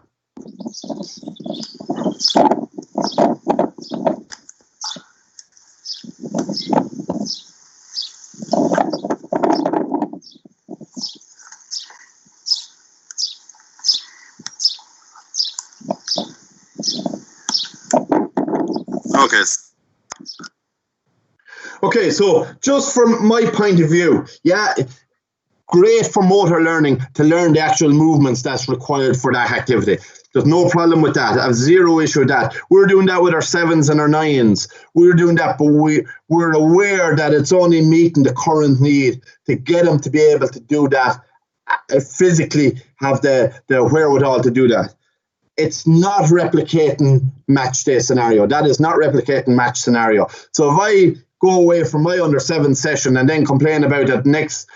Okay, so just from my point of view, yeah, great for motor learning to learn the actual movements that's required for that activity. There's no problem with that. I have zero issue with that. We're doing that with our 7s and our 9s. We're doing that, but we're aware that it's only meeting the current need to get them to be able to do that, physically have the wherewithal to do that. It's not replicating match day scenario. That is not replicating match scenario. So if I go away from my under 7 session and then complain about it next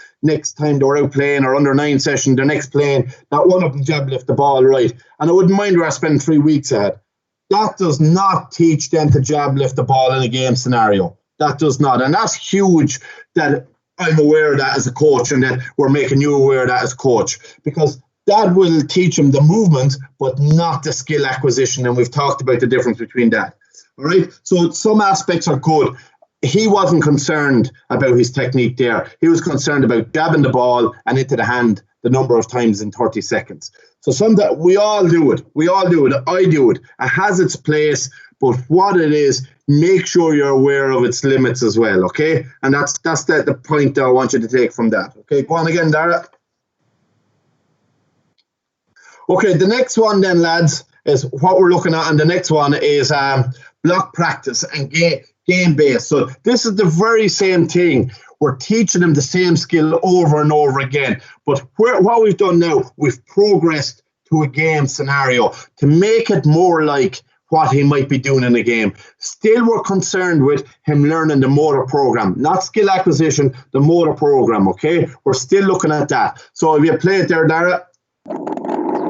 time they're out playing, or under 9 session, they're next playing, that one of them jab lift the ball right, and I wouldn't mind where I spend 3 weeks ahead. That does not teach them to jab lift the ball in a game scenario. That does not. And that's huge that I'm aware of that as a coach, and that we're making you aware of that as a coach, because that will teach them the movement, but not the skill acquisition. And we've talked about the difference between that. All right. So some aspects are good. He wasn't concerned about his technique there. He was concerned about jabbing the ball and into the hand the number of times in 30 seconds. So sometimes we all do it. I do it. It has its place, but what it is, make sure you're aware of its limits as well, okay? And that's the point that I want you to take from that. Okay, go on again, Dara. Okay, the next one then, lads, is what we're looking at, and the next one is block practice and game-based. So this is the very same thing. We're teaching them the same skill over and over again. But what we've done now, we've progressed to a game scenario to make it more like what he might be doing in a game. Still, we're concerned with him learning the motor program, not skill acquisition, the motor program, okay? We're still looking at that. So if you play it there, Dara.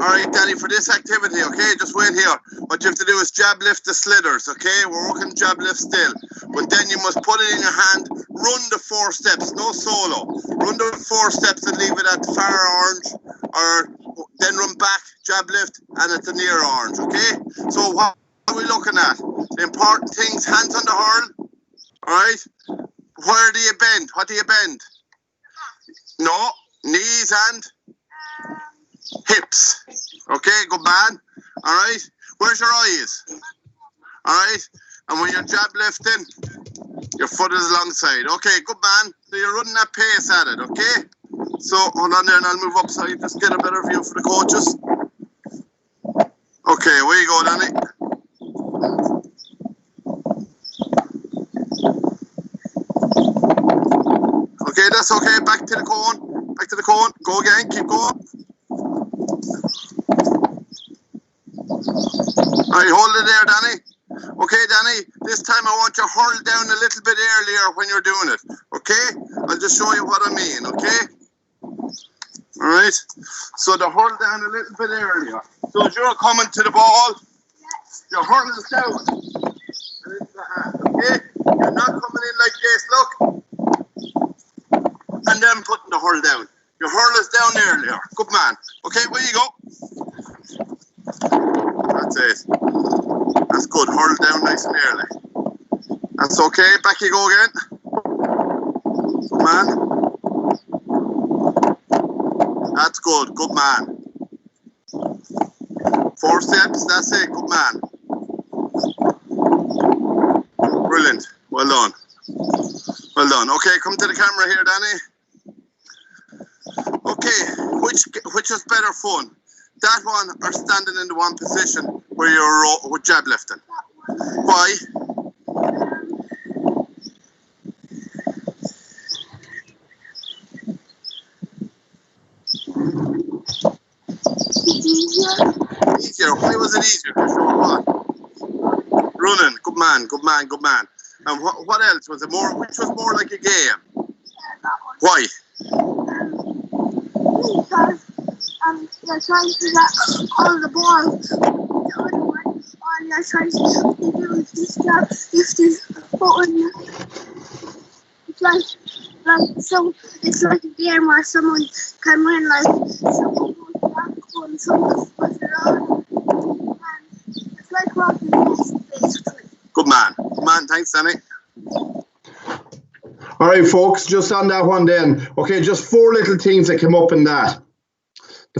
All right, Danny, for this activity, okay, just wait here. What you have to do is jab lift the sliders, okay? We're working jab lift still. But then you must put it in your hand, run the 4 steps, no solo. Run the 4 steps and leave it at the far orange, or then run back, jab lift, and at the near orange, okay? So what are we looking at? The important things, hands on the hurl, all right? Where do you bend? What do you bend? No, knees and hips. Okay, good man. All right. Where's your eyes? All right. And when you're jab lifting, your foot is alongside. Okay, good man. So you're running that pace at it. Okay. So hold on there, and I'll move up so you just get a better view for the coaches. Okay, away you go, Danny. Okay, that's okay. Back to the cone. Back to the cone. Go again. Keep going. Alright, hold it there, Danny. Okay, Danny, this time I want you to hurl down a little bit earlier when you're doing it. Okay? I'll just show you what I mean, okay? Alright? So the hurl down a little bit earlier. So as you're coming to the ball, your hurl is down. And into the hand, okay? You're not coming in like this, look. And then putting the hurl down. Your hurl is down earlier. Good man. Okay, where you go? That's it. That's good. Hurl down nice and early. That's okay. Back you go again. Good man. That's good. Good man. 4 steps. That's it. Good man. Brilliant. Well done. Well done. Okay, come to the camera here, Danny. Okay, which is better fun? That one or standing in the one position where you're jab lifting? Why? Easier. Why was it easier? Sure, what? Running. Good man. Good man. Good man. And what else was it? More? Which was more like a game? Why? Because you're trying to get all the balls. The other one, all you're trying to do is this job. If this button, it's like a game where someone can win, like someone goes back and someone puts it on. And it's like walking basically. Good man. Good man. Thanks, Danny. All right, folks, just on that one then. Okay, just 4 little things that came up in that.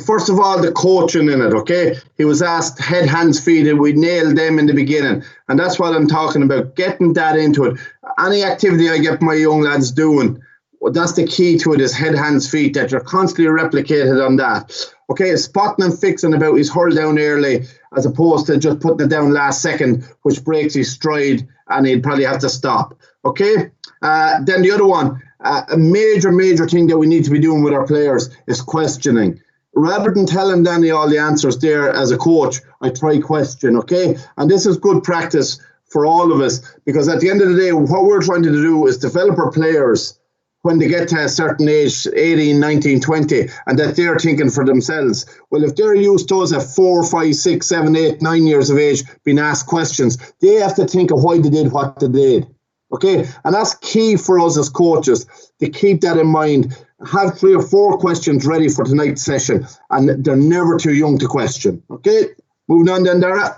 First of all, the coaching in it, okay? He was asked head, hands, feet, and we nailed them in the beginning. And that's what I'm talking about, getting that into it. Any activity I get my young lads doing, well, that's the key to it, is head, hands, feet, that you're constantly replicated on that. Okay, spotting and fixing about his hurl down early, as opposed to just putting it down last second, which breaks his stride and he'd probably have to stop. Okay? Then the other one, a major thing that we need to be doing with our players is questioning. Rather than telling Danny all the answers there as a coach, I try question, okay? And this is good practice for all of us, because at the end of the day, what we're trying to do is develop our players when they get to a certain age, 18, 19, 20, and that they're thinking for themselves. Well, if they're used to us at 4, 5, 6, 7, 8, 9 years of age being asked questions, they have to think of why they did what they did. Okay, and that's key for us as coaches, to keep that in mind. Have 3 or 4 questions ready for tonight's session, and they're never too young to question. Okay, moving on then, Dara.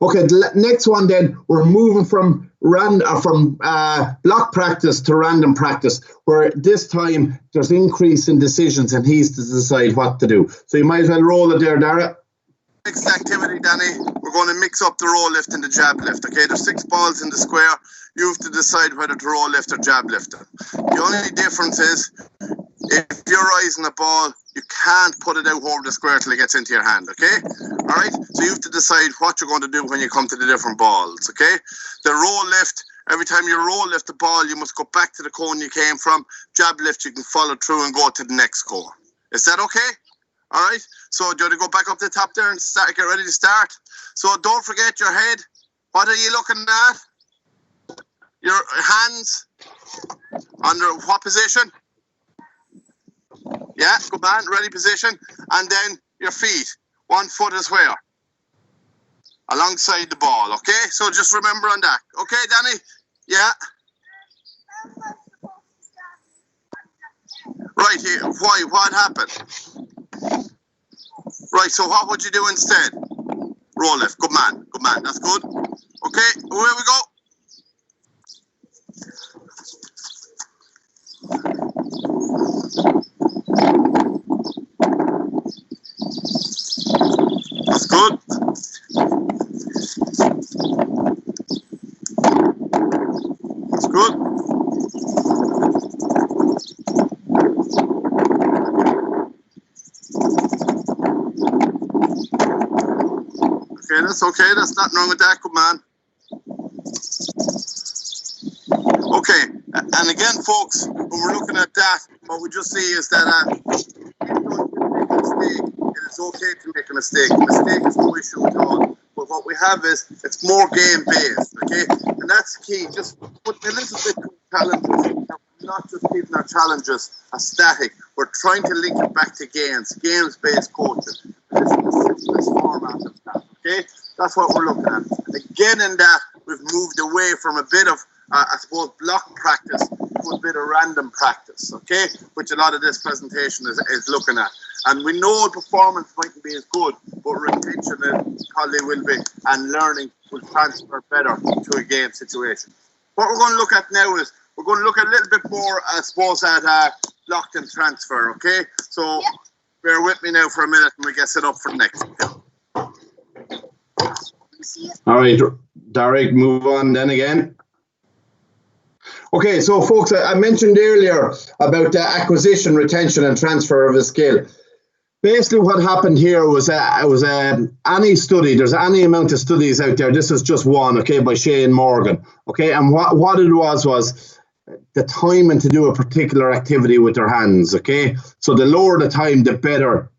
Okay, the next one then, we're moving from block practice to random practice, where this time there's increase in decisions and he's to decide what to do. So you might as well roll it there, Dara. Next activity, Danny, we're going to mix up the roll lift and the jab lift. Okay, there's 6 balls in the square. You have to decide whether to roll lift or jab lift it. The only difference is, if you're rising a ball, you can't put it out over the square till it gets into your hand, okay? All right? So you have to decide what you're going to do when you come to the different balls, okay? The roll lift, every time you roll lift the ball, you must go back to the cone you came from. Jab lift, you can follow through and go to the next cone. Is that okay? All right? So do you want to go back up the top there and get ready to start? So don't forget your head. What are you looking at? Your hands under what position? Yeah, good man, ready position. And then your feet, 1 foot as well, alongside the ball, okay? So just remember on that. Okay, Danny? Yeah? Right here, why? What happened? Right, so what would you do instead? Roll lift, good man, that's good. Okay, away we go. That's good. That's good. okay. That's nothing wrong with that, good man. Okay, and again, folks, when we're looking at that, what we just see is that it is okay to make a mistake. A mistake is no issue at all. But what we have is, it's more game-based, okay? And that's key. Just put a little bit of challenges. Not just keeping our challenges as static. We're trying to link it back to games-based coaching. This is the simplest format of that, okay? That's what we're looking at. And again, in that, we've moved away from a bit of, I suppose, block practice to a bit of random practice, okay? Which a lot of this presentation is looking at. And we know performance mightn't be as good, but retention probably will be, and learning will transfer better to a game situation. What we're going to look at now is, we're going to look a little bit more, I suppose, at block and transfer, okay? So bear with me now for a minute and we get set up for the next. All right, Derek, move on then again. Okay, so folks, I mentioned earlier about the acquisition, retention and transfer of a skill. Basically what happened here was any study, there's any amount of studies out there, this is just one, okay, by Shane Morgan, okay, and what it was the time and to do a particular activity with their hands, okay, so the lower the time, the better,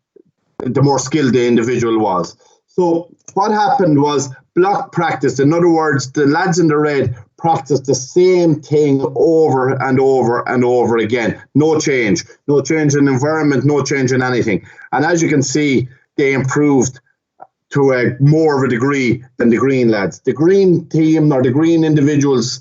the more skilled the individual was. So what happened was block practice, in other words, the lads in the red practiced the same thing over and over and over again. No change in environment, no change in anything. And as you can see, they improved to a more of a degree than the green lads. The green team or the green individuals,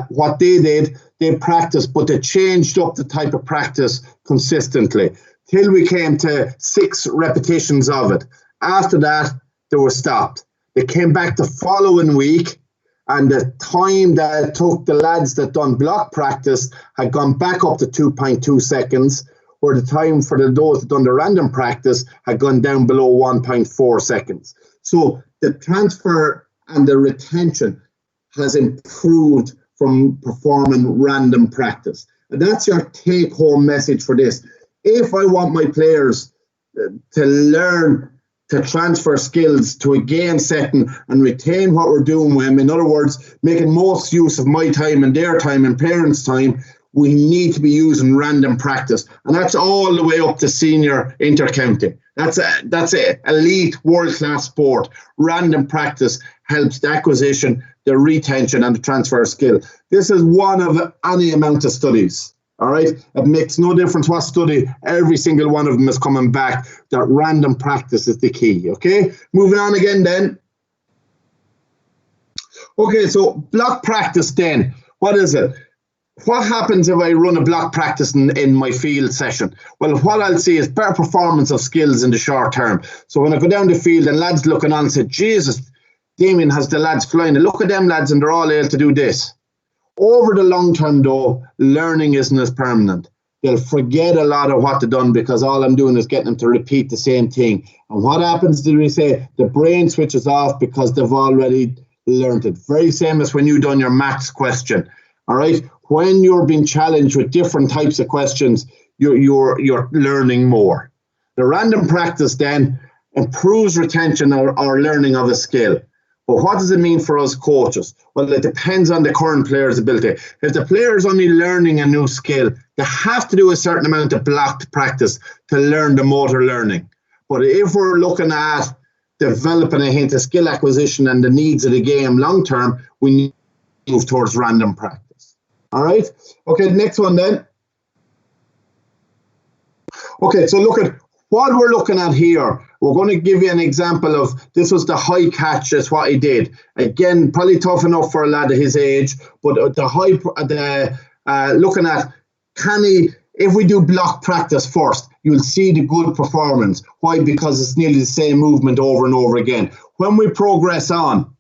what they did, they practiced, but they changed up the type of practice consistently till we came to 6 repetitions of it. After that, they were stopped. They came back the following week, and the time that it took the lads that done block practice had gone back up to 2.2 seconds, where the time for those that done the random practice had gone down below 1.4 seconds. So the transfer and the retention has improved from performing random practice. And that's your take-home message for this. If I want my players to learn to transfer skills to a game setting and retain what we're doing with them, in other words, making most use of my time and their time and parents' time, we need to be using random practice. And that's all the way up to senior inter-county. That's a elite world-class sport. Random practice helps the acquisition, the retention and the transfer of skill. This is one of any amount of studies. All right, it makes no difference what study, every single one of them is coming back that random practice is the key. Okay, moving on again then. Okay, so block practice then, what is it? What happens if I run a block practice in my field session? Well, what I'll see is better performance of skills in the short term. So when I go down the field and lads looking on and say, Jesus, Damien has the lads flying, and look at them lads and they're all able to do this. Over the long term though, learning isn't as permanent. They'll forget a lot of what they've done because all I'm doing is getting them to repeat the same thing. And what happens, did we say? The brain switches off because they've already learned it. Very same as when you done your maths question. All right, when you're being challenged with different types of questions, you're learning more. The random practice then improves retention or learning of a skill. But what does it mean for us coaches? Well, it depends on the current player's ability. If the player is only learning a new skill, they have to do a certain amount of blocked practice to learn the motor learning. But if we're looking at developing a hint of skill acquisition and the needs of the game long term, we need to move towards random practice. All right? Okay, next one then. Okay, so look at what we're looking at here. We're going to give you an example of, this was the high catch, that's what he did. Again, probably tough enough for a lad of his age, but looking at, can he, if we do block practice first, you'll see the good performance. Why? Because it's nearly the same movement over and over again. When we progress on,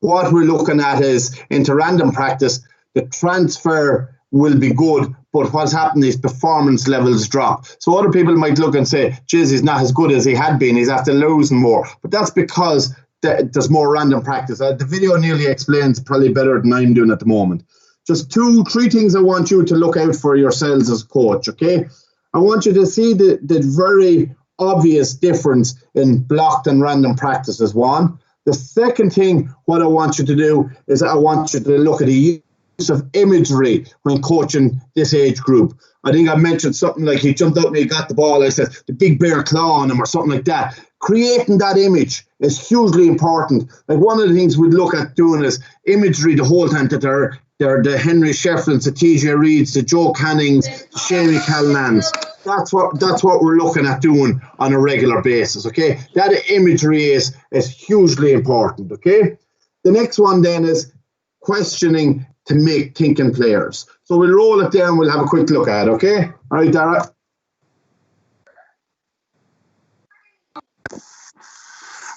what we're looking at is into random practice, the transfer will be good, but what's happened is performance levels drop. So other people might look and say, geez, he's not as good as he had been, he's after losing more. But that's because there's more random practice. The video nearly explains probably better than I'm doing at the moment. Just 3 things I want you to look out for yourselves as coach, okay? I want you to see the very obvious difference in blocked and random practice is one. The second thing, what I want you to do is I want you to look at the use of imagery when coaching this age group. I think I mentioned something like he jumped out and he got the ball. I said the big bear claw on him or something like that. Creating that image is hugely important. Like one of the things we'd look at doing is imagery the whole time, that they're the Henry Shefflins, the TJ Reeds, the Joe Cannings, the Shamie Callanans. That's what we're looking at doing on a regular basis, okay? That imagery is hugely important, okay? The next one then is questioning to make thinking players. So we'll roll it down, we'll have a quick look at it, okay? All right, Dara?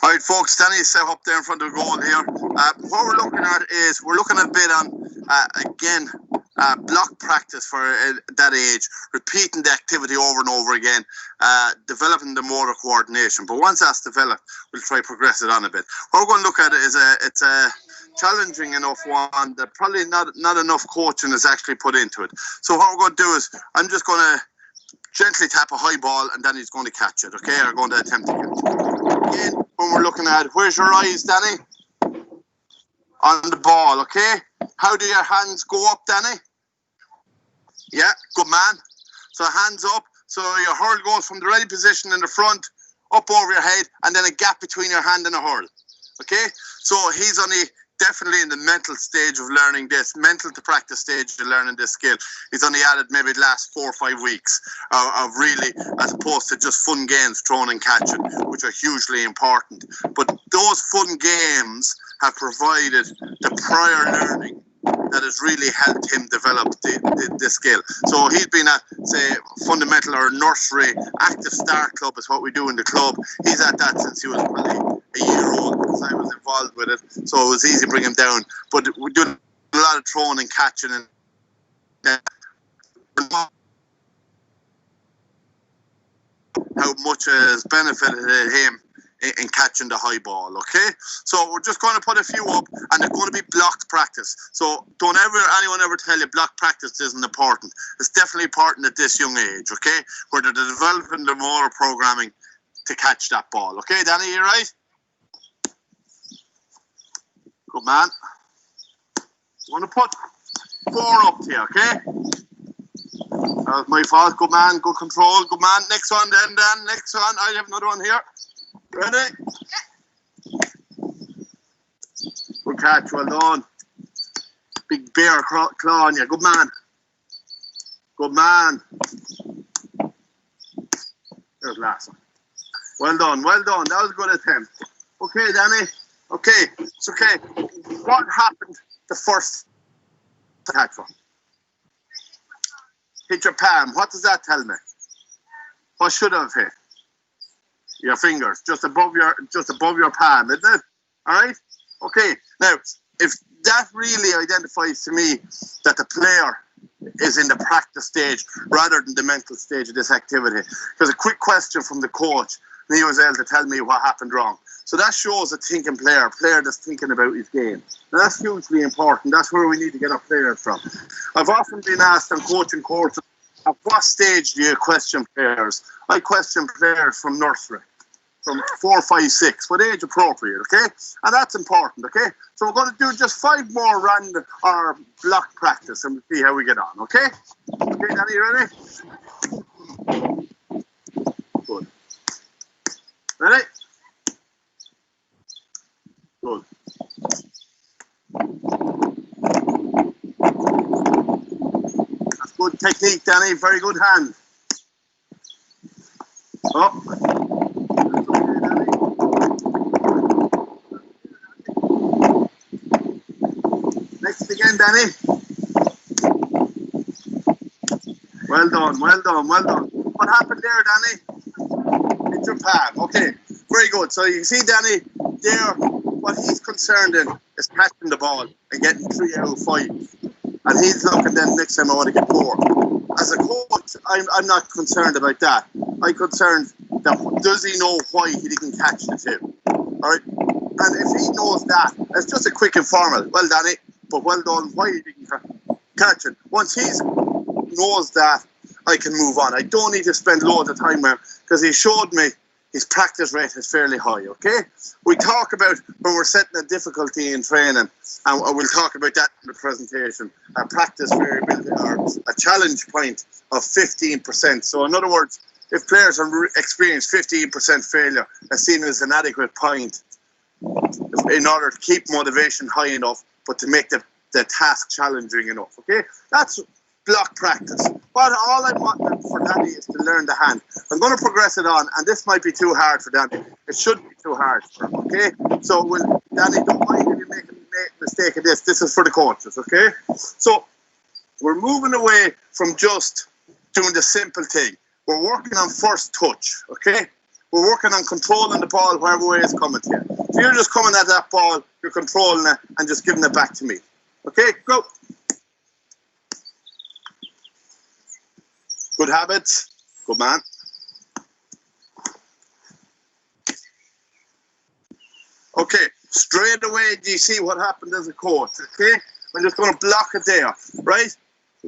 All right, folks, Danny's set up there in front of the goal here. What we're looking at is, we're looking a bit on, block practice for that age, repeating the activity over and over again, developing the motor coordination. But once that's developed, we'll try to progress it on a bit. What we're going to look at is it's a challenging enough one that probably not enough coaching is actually put into it. So what we're going to do is, I'm just going to gently tap a high ball and Danny's going to catch it, okay? Or going to attempt to catch it. Again, when we're looking at, where's your eyes, Danny? On the ball, okay? How do your hands go up, Danny? Yeah, good man. So hands up. So your hurl goes from the ready position in the front, up over your head, and then a gap between your hand and a hurl. Okay? So he's only definitely in the mental stage of learning this, mental to practice stage of learning this skill. He's only added maybe the last 4 or 5 weeks of really, as opposed to just fun games, throwing and catching, which are hugely important. But those fun games have provided the prior learning that has really helped him develop the skill. So he's been at, say, fundamental or nursery, active start club is what we do in the club. He's at that since he was probably a year old, because I was involved with it. So it was easy to bring him down. But we do a lot of throwing and catching, and how much has benefited him in catching the high ball, okay? So we're just going to put a few up, and they're going to be blocked practice. So don't anyone ever tell you block practice isn't important. It's definitely important at this young age, okay? Where they're developing the motor programming to catch that ball. Okay, Danny, you right? Good man. I'm going to put 4 up here, okay? That was my fault. Good man, good control. Good man. Next one then, Dan. Next one. I have another one here. Ready? Good catch, well done. Big bear claw on you. Good man. Good man. There's last one. Well done, well done. That was a good attempt. Okay, Danny. Okay, it's okay. What happened the first catch one? Hit your palm. What does that tell me? What should have hit? Your fingers, just above your palm, isn't it? All right. Okay. Now, if that really identifies to me that the player is in the practice stage rather than the mental stage of this activity, because a quick question from the coach, and he was able to tell me what happened wrong. So that shows a thinking player, a player that's thinking about his game. And that's hugely important. That's where we need to get our players from. I've often been asked on coaching courses, at what stage do you question players? I question players from nursery, from 4, 5, 6, what age appropriate, okay? And that's important, okay? So we're going to do just 5 more random or block practice and we'll see how we get on, okay? Okay, Danny, you ready? Good. Ready? Good. That's good technique, Danny. Very good hand. Up. Next again, Danny. Well done, well done, well done. What happened there, Danny? Hit your palm. Okay, very good. So you can see, Danny, there, what he's concerned in is catching the ball and getting 3 out of 5. And he's looking then next time I want to get 4. As a coach, I'm not concerned about that. I'm concerned that does he know why he didn't catch the 2? All right? And if he knows that, it's just a quick informal. Well, Danny, but well done. Why he didn't catch it? Once he knows that, I can move on. I don't need to spend loads of time with him because he showed me his practice rate is fairly high, okay? We talk about when we're setting a difficulty in training, and we'll talk about that in the presentation, a practice variability or a challenge point of 15%. So in other words, if players experience 15% failure, that's seen as an adequate point in order to keep motivation high enough, but to make the task challenging enough, okay? That's block practice. But all I want for Danny is to learn the hand. I'm going to progress it on, and this might be too hard for Danny. It shouldn't be too hard for him, okay? So, Danny, don't mind if you make a mistake of this. This is for the coaches, okay? So, we're moving away from just doing the simple thing. We're working on first touch, okay? We're working on controlling the ball wherever way it's coming to you. So you're just coming at that ball, you're controlling it, and just giving it back to me. Okay, go. Good habits. Good man. Okay, straight away, do you see what happened as a coach? Okay, I'm just going to block it there, right?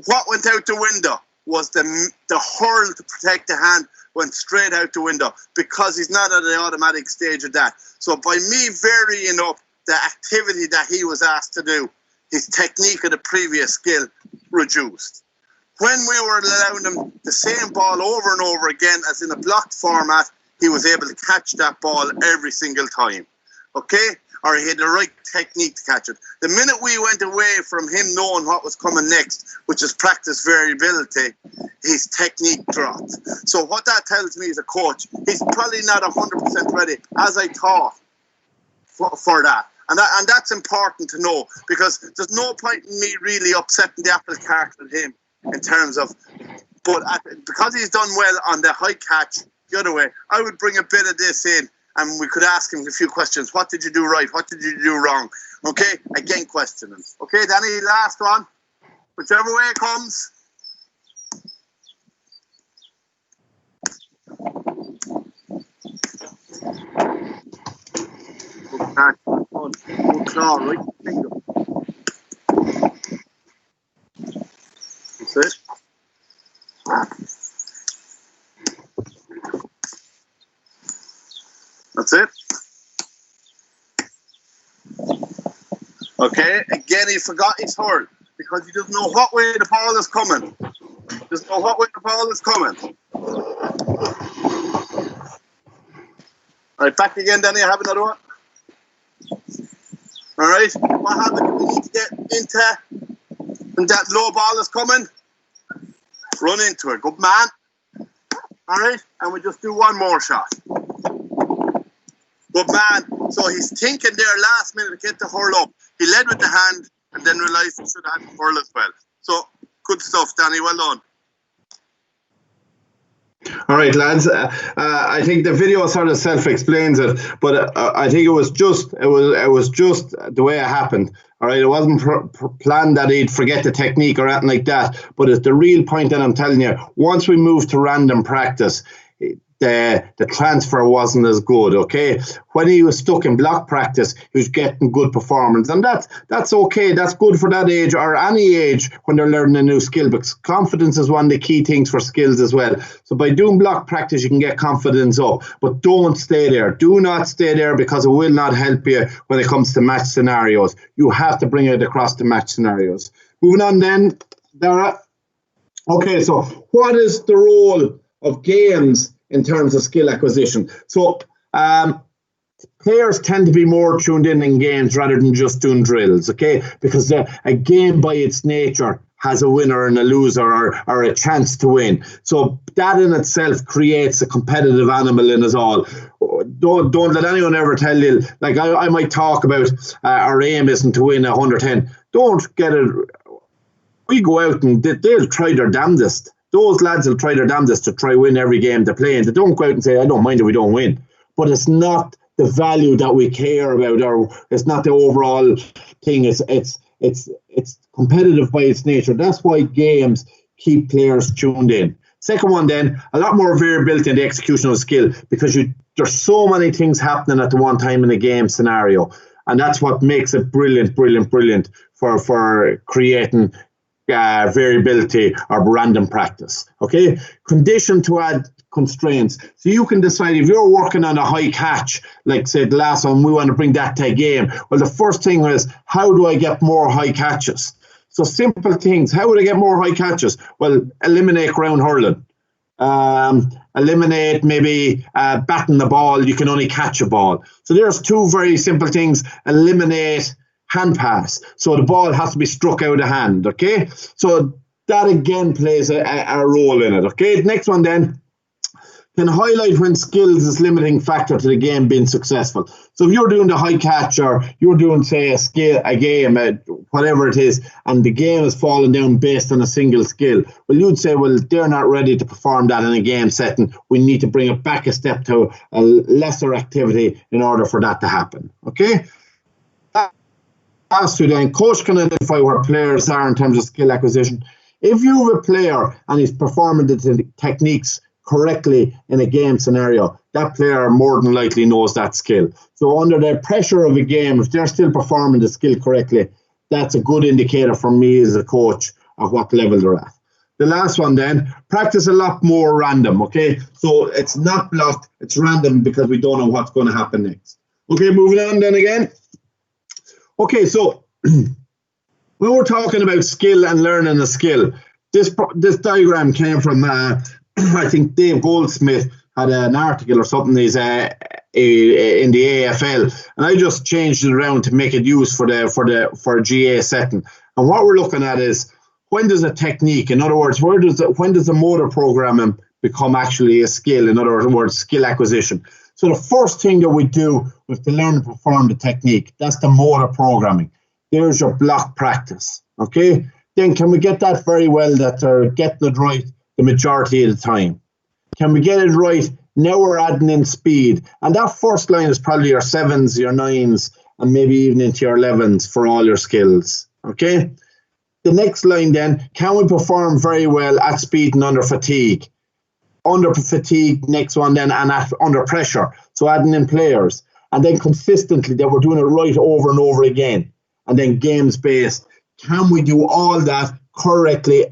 What went out the window was the hurl to protect the hand went straight out the window because he's not at the automatic stage of that. So by me varying up the activity that he was asked to do, his technique of the previous skill reduced. When we were allowing him the same ball over and over again as in a blocked format, he was able to catch that ball every single time. Okay? Or he had the right technique to catch it. The minute we went away from him knowing what was coming next, which is practice variability, his technique dropped. So what that tells me as a coach, he's probably not 100% ready, as I thought, for that. And that's important to know, because there's no point in me really upsetting the apple cart with him in terms of, but because he's done well on the high catch the other way, I would bring a bit of this in and we could ask him a few questions. What did you do right? What did you do wrong? Okay, again, question him. Okay, Danny, last one. Whichever way it comes. Good catch, good claw, right finger. That's it. That's it. Okay, again he forgot his hurl because he doesn't know what way the ball is coming. Doesn't know what way the ball is coming. Alright, back again, Danny, I have another one. Alright, what happened? We need to get into when that low ball is coming. Run into it. Good man. Alright, and we just do one more shot. Good man. So he's thinking there last minute to get the hurl up. He led with the hand and then realised he should have had the hurl as well. So good stuff, Danny. Well done. All right, lads. I think the video sort of self-explains it, but I think it was just the way it happened. All right, it wasn't planned that he'd forget the technique or anything like that. But it's the real point that I'm telling you. Once we moved to random practice, the transfer wasn't as good, okay? When he was stuck in block practice, he was getting good performance. And that's okay. That's good for that age or any age when they're learning a new skill, because confidence is one of the key things for skills as well. So by doing block practice, you can get confidence up. But don't stay there. Do not stay there, because it will not help you when it comes to match scenarios. You have to bring it across to match scenarios. Moving on then, Dara. Okay, so what is the role of games in terms of skill acquisition? So players tend to be more tuned in games rather than just doing drills, okay? Because a game by its nature has a winner and a loser, or a chance to win. So that in itself creates a competitive animal in us all. Don't let anyone ever tell you, like I might talk about our aim isn't to win 110. Don't get it. We go out and they'll try their damnedest. Those lads will try their damnedest to try win every game they play, and they don't go out and say, I don't mind if we don't win. But it's not the value that we care about, or it's not the overall thing. It's competitive by its nature. That's why games keep players tuned in. Second one then, a lot more variability in the execution of skill, because there's so many things happening at the one time in a game scenario. And that's what makes it brilliant for creating variability or random practice. Okay, conditioned to add constraints. So you can decide if you're working on a high catch, like say the last one, we want to bring that to a game. Well, the first thing is, how do I get more high catches? So simple things. How would I get more high catches? Well, eliminate ground hurling. Eliminate maybe batting the ball. You can only catch a ball. So there's two very simple things. Eliminate hand pass. So the ball has to be struck out of hand. Okay. So that again plays a role in it. Okay. Next one then. Can highlight when skills is limiting factor to the game being successful. So if you're doing the high catch or you're doing, say, a game, whatever it is, and the game is falling down based on a single skill, well, you'd say, well, they're not ready to perform that in a game setting. We need to bring it back a step to a lesser activity in order for that to happen. Okay? As to then, coach can identify where players are in terms of skill acquisition. If you have a player and he's performing the techniques correctly in a game scenario, that player more than likely knows that skill. So under the pressure of a game, if they're still performing the skill correctly, that's a good indicator for me as a coach of what level they're at. The last one then, practice a lot more random, okay? So it's not blocked, it's random because we don't know what's going to happen next. Okay, moving on then again. Okay, so when we're talking about skill and learning a skill, this diagram came from I think Dave Goldsmith had an article or something in the AFL, and I just changed it around to make it used for a GAA setting. And what we're looking at is, when does a technique, in other words, when does the motor programming become actually a skill? In other words, skill acquisition. So the first thing that we do with to learn and perform the technique, that's the motor programming. There's your block practice. Okay, then can we get that very well that they're getting it right the majority of the time? Can we get it right? Now we're adding in speed. And that first line is probably your 7s, your 9s, and maybe even into your 11s for all your skills. Okay? The next line then, can we perform very well at speed and under fatigue? Under fatigue, next one then, and under pressure. So adding in players. And then consistently, that we're doing it right over and over again. And then games based. Can we do all that correctly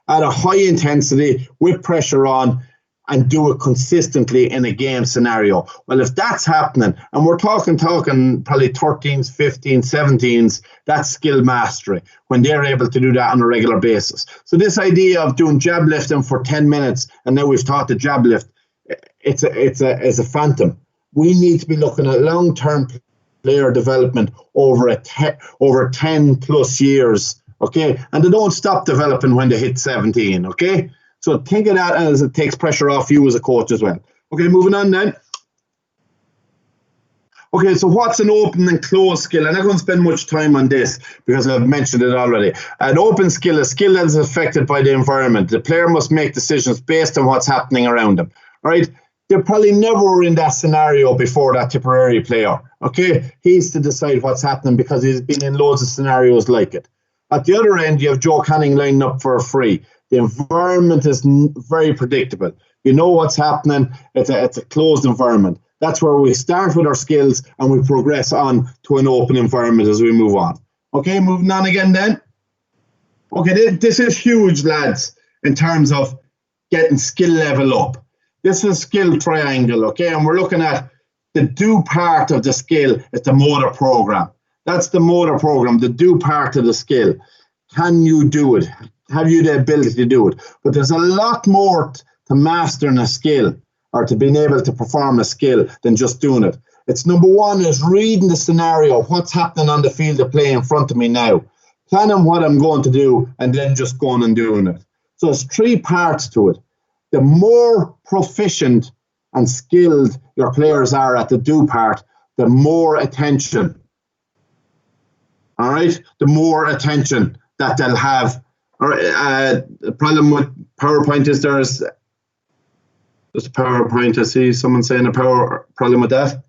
at a high intensity with pressure on and do it consistently in a game scenario? Well, if that's happening, and we're talking probably 13s, 15s, 17s, that's skill mastery when they're able to do that on a regular basis. So this idea of doing jab lifting for 10 minutes, and now we've taught the jab lift, it's a phantom. We need to be looking at long-term player development over 10 plus years. Okay, and they don't stop developing when they hit 17. Okay, so think of that as it takes pressure off you as a coach as well. Okay, moving on then. Okay, so what's an open and closed skill? I'm not going to spend much time on this because I've mentioned it already. An open skill, a skill that is affected by the environment. The player must make decisions based on what's happening around them. All right, they probably never were in that scenario before, that Tipperary player. Okay, he's to decide what's happening because he's been in loads of scenarios like it. At the other end, you have Joe Canning lining up for a free. The environment is very predictable. You know what's happening. It's a closed environment. That's where we start with our skills and we progress on to an open environment as we move on. Okay, moving on again then. Okay, this is huge, lads, in terms of getting skill level up. This is a skill triangle, okay? And we're looking at the do part of the skill is the motor program. That's the motor program, the do part of the skill. Can you do it? Have you the ability to do it? But there's a lot more to mastering a skill or to being able to perform a skill than just doing it. It's number one is reading the scenario, what's happening on the field of play in front of me now, planning what I'm going to do, and then just going and doing it. So there's 3 parts to it. The more proficient and skilled your players are at the do part, the more attention. All right, the more attention that they'll have. All right, the problem with PowerPoint is there's a PowerPoint. I see someone saying a power problem with that.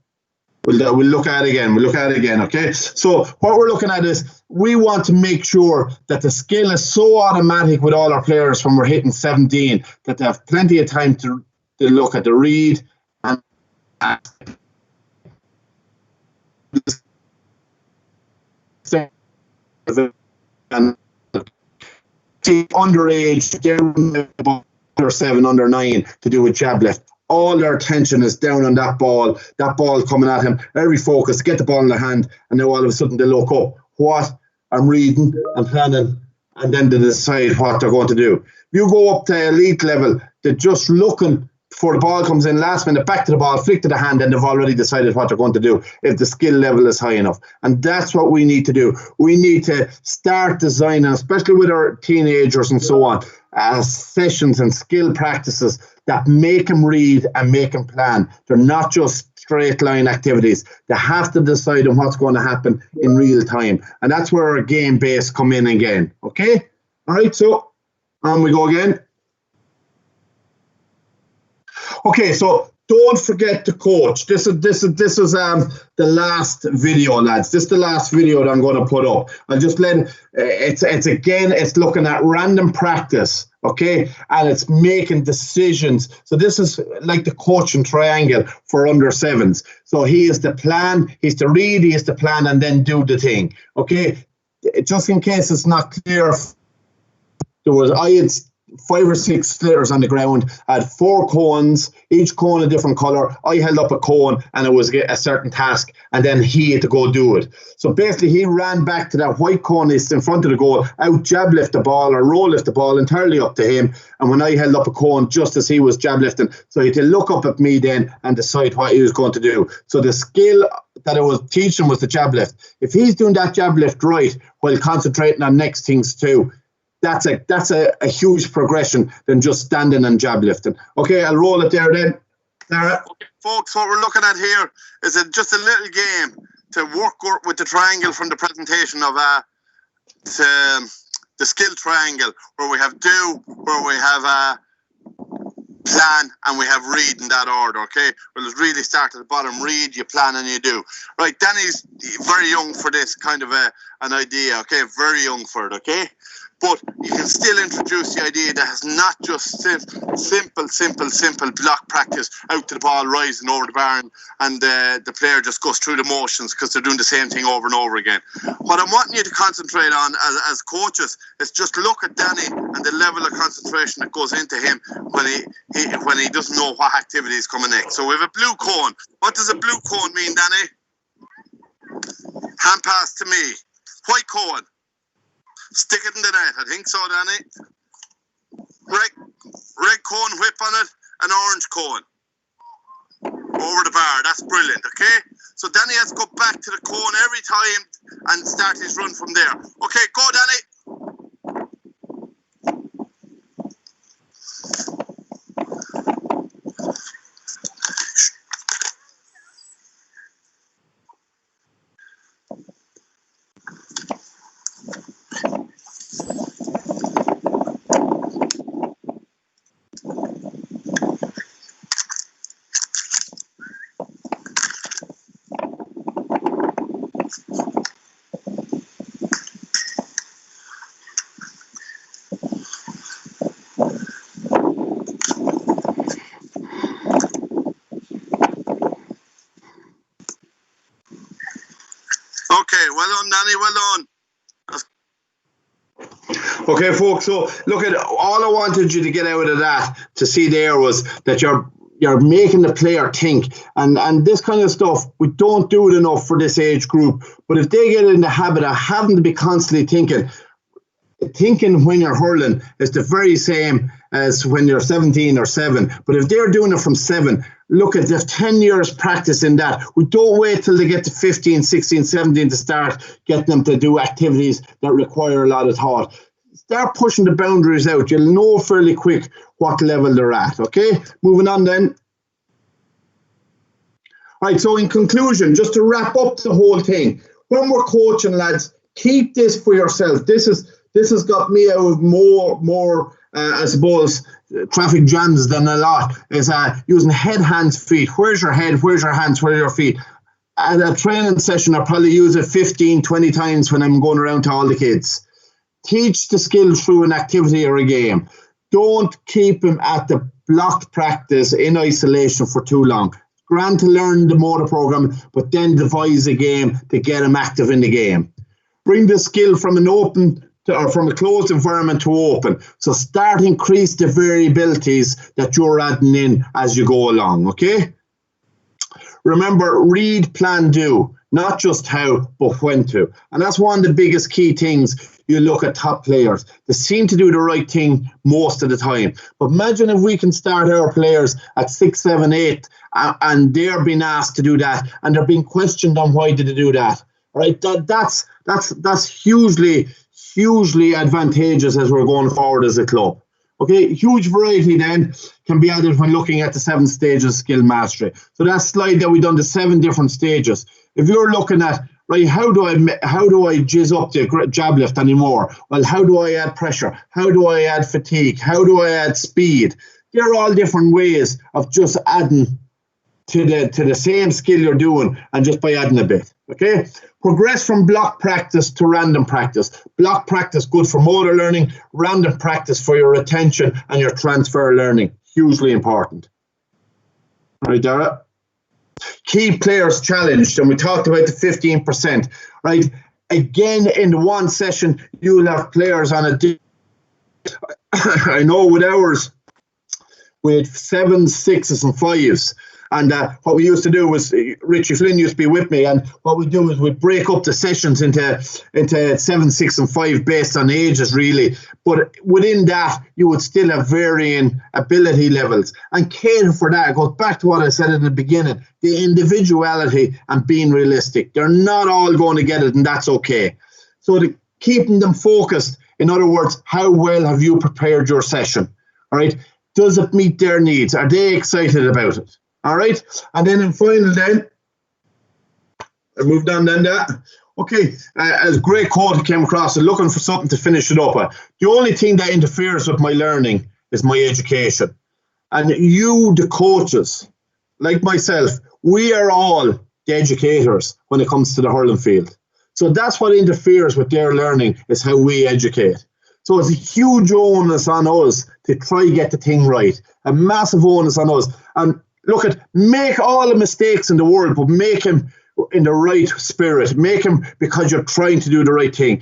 We'll look at it again. We'll look at it again. Okay. So what we're looking at is we want to make sure that the skill is so automatic with all our players when we're hitting 17 that they have plenty of time to look at the read and underage, under 7, under 9 to do a jab lift. All their attention is down on that ball coming at him. Every focus, get the ball in their hand, and now all of a sudden they look up. What? I'm reading, I'm planning, and then they decide what they're going to do. You go up to elite level, they're just looking before the ball comes in, last minute, back to the ball, flick to the hand, and they've already decided what they're going to do if the skill level is high enough. And that's what we need to do. We need to start designing, especially with our teenagers and so on, sessions and skill practices that make them read and make them plan. They're not just straight line activities. They have to decide on what's going to happen in real time. And that's where our game base come in again. Okay? All right, so on we go again. Okay, so don't forget to coach. This is the last video, lads. This is the last video that I'm going to put up. I'll just let it's looking at random practice, okay, and it's making decisions. So this is like the coaching triangle for under 7s. So he is the plan, he's the read, he is the plan, and then do the thing. Okay, just in case it's not clear, I had 5 or 6 slitters on the ground. I had 4 cones, each cone a different colour. I held up a cone and it was a certain task, and then he had to go do it. So basically he ran back to that white cone is in front of the goal, out jab lift the ball or roll lift the ball, entirely up to him. And when I held up a cone, just as he was jab lifting, so he had to look up at me then and decide what he was going to do. So the skill that I was teaching was the jab lift. If he's doing that jab lift right while concentrating on next things too, that's a huge progression than just standing and jab lifting. Okay, I'll roll it there then. Sarah. Okay, folks, what we're looking at here is just a little game to work with the triangle from the presentation of the skill triangle, where we have do, where we have plan, and we have read in that order. Okay, we'll really start at the bottom. Read, you plan, and you do. Right, Danny's very young for this kind of an idea. Okay, very young for it. Okay. But you can still introduce the idea that it's not just simple block practice out to the ball rising over the bar, and the player just goes through the motions because they're doing the same thing over and over again. What I'm wanting you to concentrate on as coaches is just look at Danny and the level of concentration that goes into him when he doesn't know what activity is coming next. So we have a blue cone. What does a blue cone mean, Danny? Hand pass to me. White cone. Stick it in the net. I think so, Danny. Red cone, whip on it, an orange cone. Over the bar. That's brilliant, okay? So Danny has to go back to the cone every time and start his run from there. Okay, go, Danny. Okay, well done, Danny, well done. Okay, folks, so look at all I wanted you to get out of that to see there was that you're making the player think, and this kind of stuff, we don't do it enough for this age group. But if they get in the habit of having to be constantly thinking when you're hurling is the very same as when you're 17 or 7. But if they're doing it from 7, look at the 10 years practice in that. We don't wait till they get to 15, 16, 17 to start getting them to do activities that require a lot of thought. Start pushing the boundaries out. You'll know fairly quick what level they're at. Okay, moving on then. Right, so in conclusion, just to wrap up the whole thing, when we're coaching, lads, keep this for yourself. This has got me out of more I suppose, traffic jams than a lot, is using head, hands, feet. Where's your head? Where's your hands? Where are your feet? At a training session, I probably use it 15, 20 times when I'm going around to all the kids. Teach the skill through an activity or a game. Don't keep them at the blocked practice in isolation for too long. Grand to learn the motor program, but then devise a game to get them active in the game. Bring the skill from an open or from a closed environment to open. So start increase the variabilities that you're adding in as you go along, okay? Remember, read, plan, do. Not just how, but when to. And that's one of the biggest key things. You look at top players. They seem to do the right thing most of the time. But imagine if we can start our players at 6, 7, 8, and they're being asked to do that, and they're being questioned on why did they do that. Right? That's hugely advantageous as we're going forward as a club. Okay, huge variety then can be added when looking at the 7 stages of skill mastery. So that slide that we've done the 7 different stages. If you're looking at, right, how do I jizz up the jab lift anymore? Well, how do I add pressure? How do I add fatigue? How do I add speed? They're all different ways of just adding to the same skill you're doing, and just by adding a bit. Okay, progress from block practice to random practice. Block practice good for motor learning, random practice for your retention and your transfer learning. Hugely important. Right, Dara? Keep players challenged, and we talked about the 15%. Right, again in one session you'll have players on a. I know with ours, with 7s, 6s, and 5s. And what we used to do was, Richie Flynn used to be with me, and what we do is we'd break up the sessions into 7, 6, and 5 based on ages, really. But within that, you would still have varying ability levels. And cater for that, it goes back to what I said at the beginning, the individuality and being realistic. They're not all going to get it, and that's okay. So keeping them focused, in other words, how well have you prepared your session? All right? Does it meet their needs? Are they excited about it? All right, and then in final, then I moved on. Then that okay, as great quote came across, and looking for something to finish it up with. The only thing that interferes with my learning is my education, and you, the coaches, like myself, we are all the educators when it comes to the hurling field. So that's what interferes with their learning, is how we educate. So it's a huge onus on us to try to get the thing right, a massive onus on us. And look, make all the mistakes in the world, but make them in the right spirit. Make them because you're trying to do the right thing.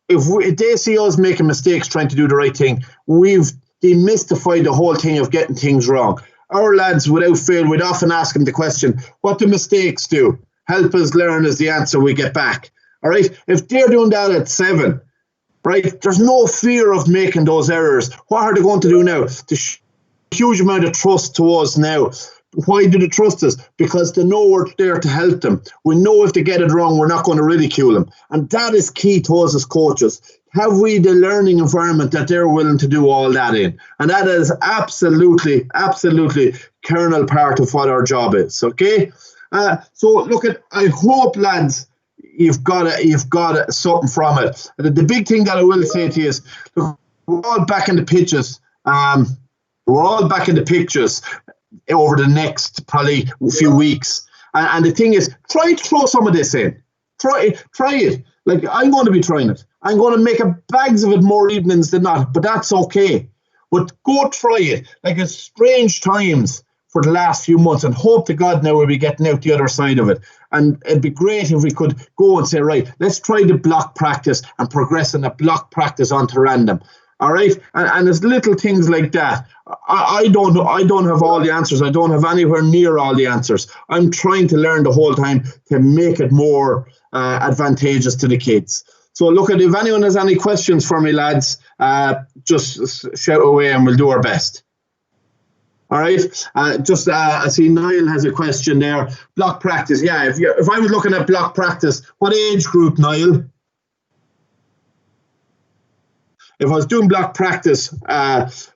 If they see us making mistakes trying to do the right thing, we've demystified the whole thing of getting things wrong. Our lads, without fail, we'd often ask them the question, what do mistakes do? Help us learn is the answer we get back. All right? If they're doing that at 7, right, there's no fear of making those errors. What are they going to do now? Huge amount of trust to us now. Why do they trust us? Because they know we're there to help them. We know if they get it wrong, we're not going to ridicule them. And that is key to us as coaches. Have we the learning environment that they're willing to do all that in? And that is absolutely kernel part of what our job is. Okay? So look, I hope, lads, you've got something from it. The big thing that I will say to you is, look, we're all back in the pitches. We're all back in the pictures over the next probably few weeks. And the thing is, try to throw some of this in. Try it. Like, I'm going to be trying it. I'm going to make bags of it more evenings than not, but that's okay. But go try it. Like, it's strange times for the last few months, and hope to God now we'll be getting out the other side of it. And it'd be great if we could go and say, right, let's try the block practice and progress in the block practice onto random. All right, and there's little things like that. I don't have all the answers. I don't have anywhere near all the answers. I'm trying to learn the whole time to make it more advantageous to the kids. So look, if anyone has any questions for me, lads, just shout away and we'll do our best. All right. I see Niall has a question there. Block practice. Yeah, if I was looking at block practice, what age group, Niall? If I was doing block practice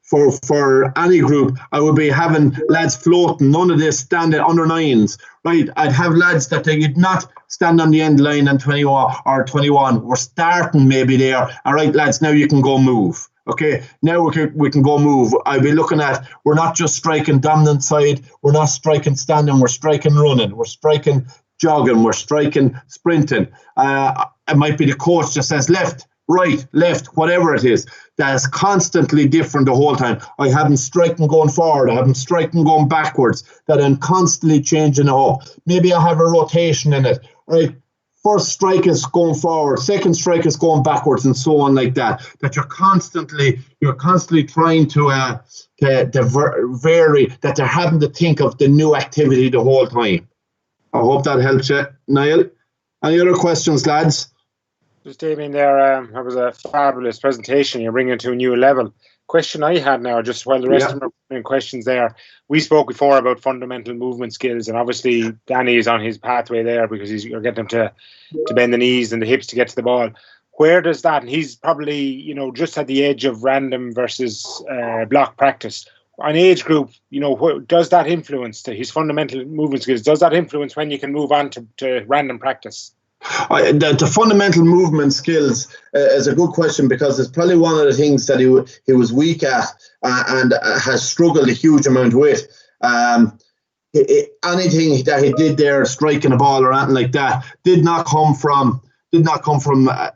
for any group, I would be having lads floating, none of this standing under 9s, right? I'd have lads that they would not stand on the end line on 21 or 21. We're starting maybe there. All right, lads, now you can go move. Okay, now we can go move. I'll be looking at, we're not just striking dominant side, we're not striking standing, we're striking running, we're striking jogging, we're striking sprinting. It might be the coach that says left, right, left, whatever it is, that is constantly different the whole time. I have them striking going forward, I have them striking going backwards, that I'm constantly changing it up. Maybe I have a rotation in it, right? first strike is going forward, second strike is going backwards, and so on like that. That you're constantly trying to vary. That they're having to think of the new activity the whole time. I hope that helps you, Niall. Any other questions, lads? Just Damien there. That was a fabulous presentation. You're bringing it to a new level. Question I had now, just while the rest of them are putting questions there. We spoke before about fundamental movement skills, and obviously Danny is on his pathway there because you're getting him to bend the knees and the hips to get to the ball. Where does that? And he's probably just at the edge of random versus block practice. An age group, does that influence to his fundamental movement skills? Does that influence when you can move on to random practice? The fundamental movement skills is a good question, because it's probably one of the things that he was weak at and has struggled a huge amount with. Anything that he did there, striking a ball or anything like that, did not come from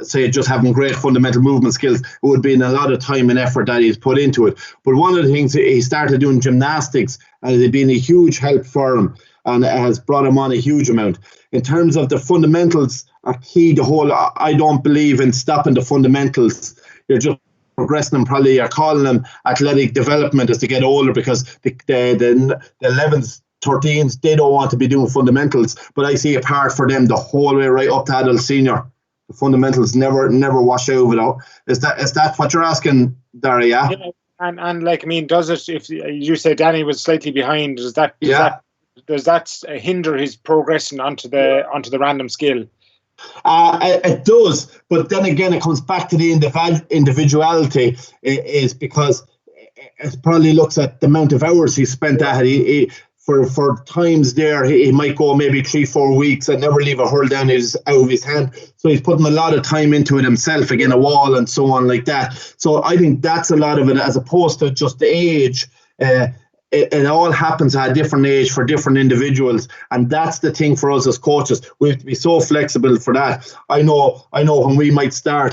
say, just having great fundamental movement skills. It would have been a lot of time and effort that he's put into it. But one of the things, he started doing gymnastics, and it's been a huge help for him, and it has brought him on a huge amount. In terms of the fundamentals are key, I don't believe in stopping the fundamentals. You're just progressing them, probably you're calling them athletic development as they get older, because the 11s, 13s, they don't want to be doing fundamentals, but I see a part for them the whole way right up to adult senior. The fundamentals never wash over though. Is that what you're asking, Darry? Yeah? And like, I mean, does it, if you say Danny was slightly behind, does that hinder his progression onto the random skill? It does, but then again, it comes back to the individuality, is because it probably looks at the amount of hours he spent at it. For times there, he might go maybe 3-4 weeks and never leave a hurl out of his hand. So he's putting a lot of time into it himself, again, a wall and so on like that. So I think that's a lot of it, as opposed to just the age. It all happens at a different age for different individuals, and that's the thing for us as coaches. We have to be so flexible for that. I know when we might start,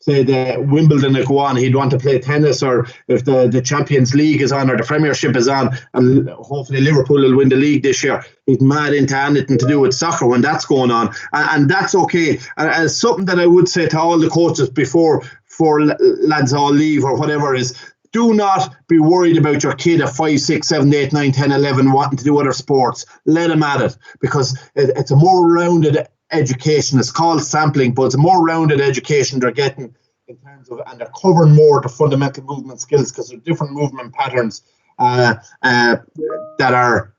say the Wimbledon go on, he'd want to play tennis, or if the Champions League is on or the Premiership is on, and hopefully Liverpool will win the league this year, he's mad into anything to do with soccer when that's going on, and that's okay. And it's something that I would say to all the coaches before lads all leave or whatever is, do not be worried about your kid at 5, 6, 7, 8, 9, 10, 11 wanting to do other sports. Let him at it, because it's a more rounded education. It's called sampling, but it's a more rounded education they're getting in terms of, and they're covering more the fundamental movement skills, because there are different movement patterns that are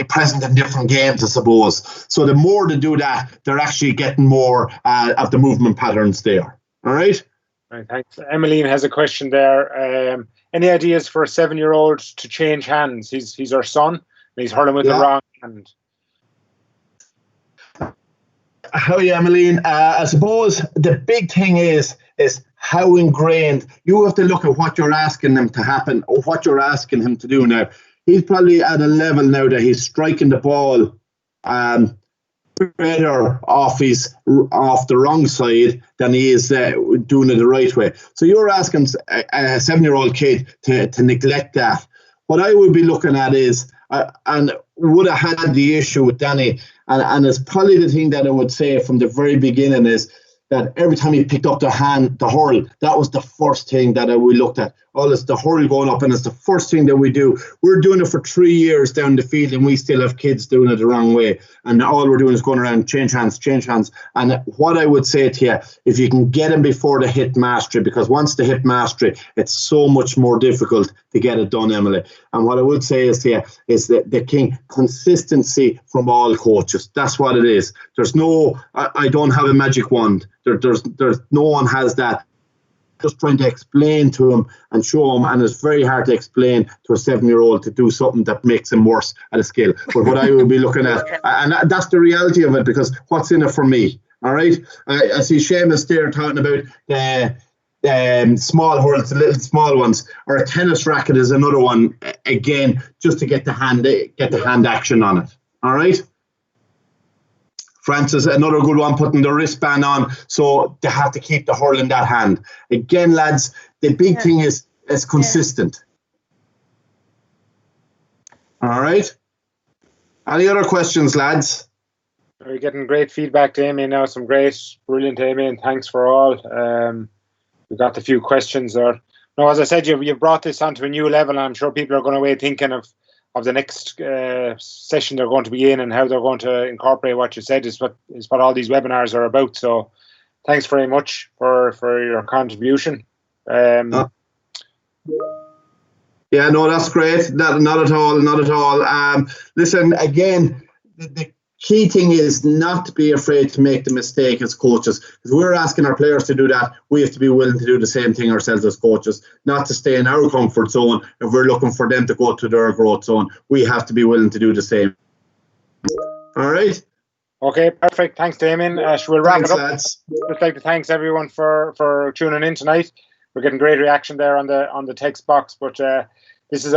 present in different games, I suppose. So the more they do that, they're actually getting more of the movement patterns there. All right? Right, thanks. Emmeline has a question there. Any ideas for a 7-year-old to change hands? He's our son, and he's hurling with the wrong hand. How are you, Emmeline? I suppose the big thing is how ingrained. You have to look at what you're asking them to happen, or what you're asking him to do now. He's probably at a level now that he's striking the ball better off the wrong side than he is doing it the right way. So you're asking a 7-year-old kid to neglect that. What I would be looking at is, and would have had the issue with Danny, and it's probably the thing that I would say from the very beginning, is that every time he picked up the hurl, that was the first thing that we looked at. It's the hurl going up, and it's the first thing that we do. We're doing it for 3 years down the field, and we still have kids doing it the wrong way. And all we're doing is going around, change hands. And what I would say to you, if you can get them before they hit mastery, because once they hit mastery, it's so much more difficult to get it done, Emily. And what I would say is to you, is that the king, consistency from all coaches. That's what it is. There's no, I don't have a magic wand. There's no one has that. Just trying to explain to him and show him, and it's very hard to explain to a 7-year-old to do something that makes him worse at a skill. But what I would be looking at, and that's the reality of it, because what's in it for me? All right, I see Seamus there talking about the small hurls, the little small ones, or a tennis racket is another one. Again, just to get the hand action on it. All right. Francis, another good one, putting the wristband on, so they have to keep the hurl in that hand. Again, lads, the big thing is consistent. All right. Any other questions, lads? We're getting great feedback, Damien. Now some great, brilliant, Damien. Thanks for all. We got a few questions there. No, as I said, you've brought this onto a new level. And I'm sure people are going away thinking of the next session they're going to be in and how they're going to incorporate what you said is what all these webinars are about. So thanks very much for your contribution. Yeah, no, that's great. Not at all. Listen, again, the key thing is not to be afraid to make the mistake as coaches. Because we're asking our players to do that, we have to be willing to do the same thing ourselves as coaches, not to stay in our comfort zone. If we're looking for them to go to their growth zone, we have to be willing to do the same. All right. Okay, perfect. Thanks, Damien. We'll wrap it up. Lads. Just like to thanks everyone for tuning in tonight. We're getting great reaction there on the text box, but this is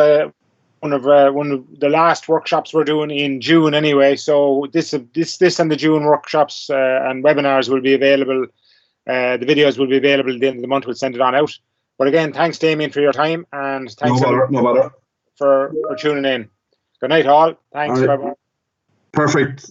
one of the last workshops we're doing in June anyway. So this and the June workshops and webinars will be available. The videos will be available at the end of the month. We'll send it on out. But again, thanks, Damien, for your time, and thanks no bother. for tuning in. Good night, all. Thanks. All right. Bye-bye. Perfect.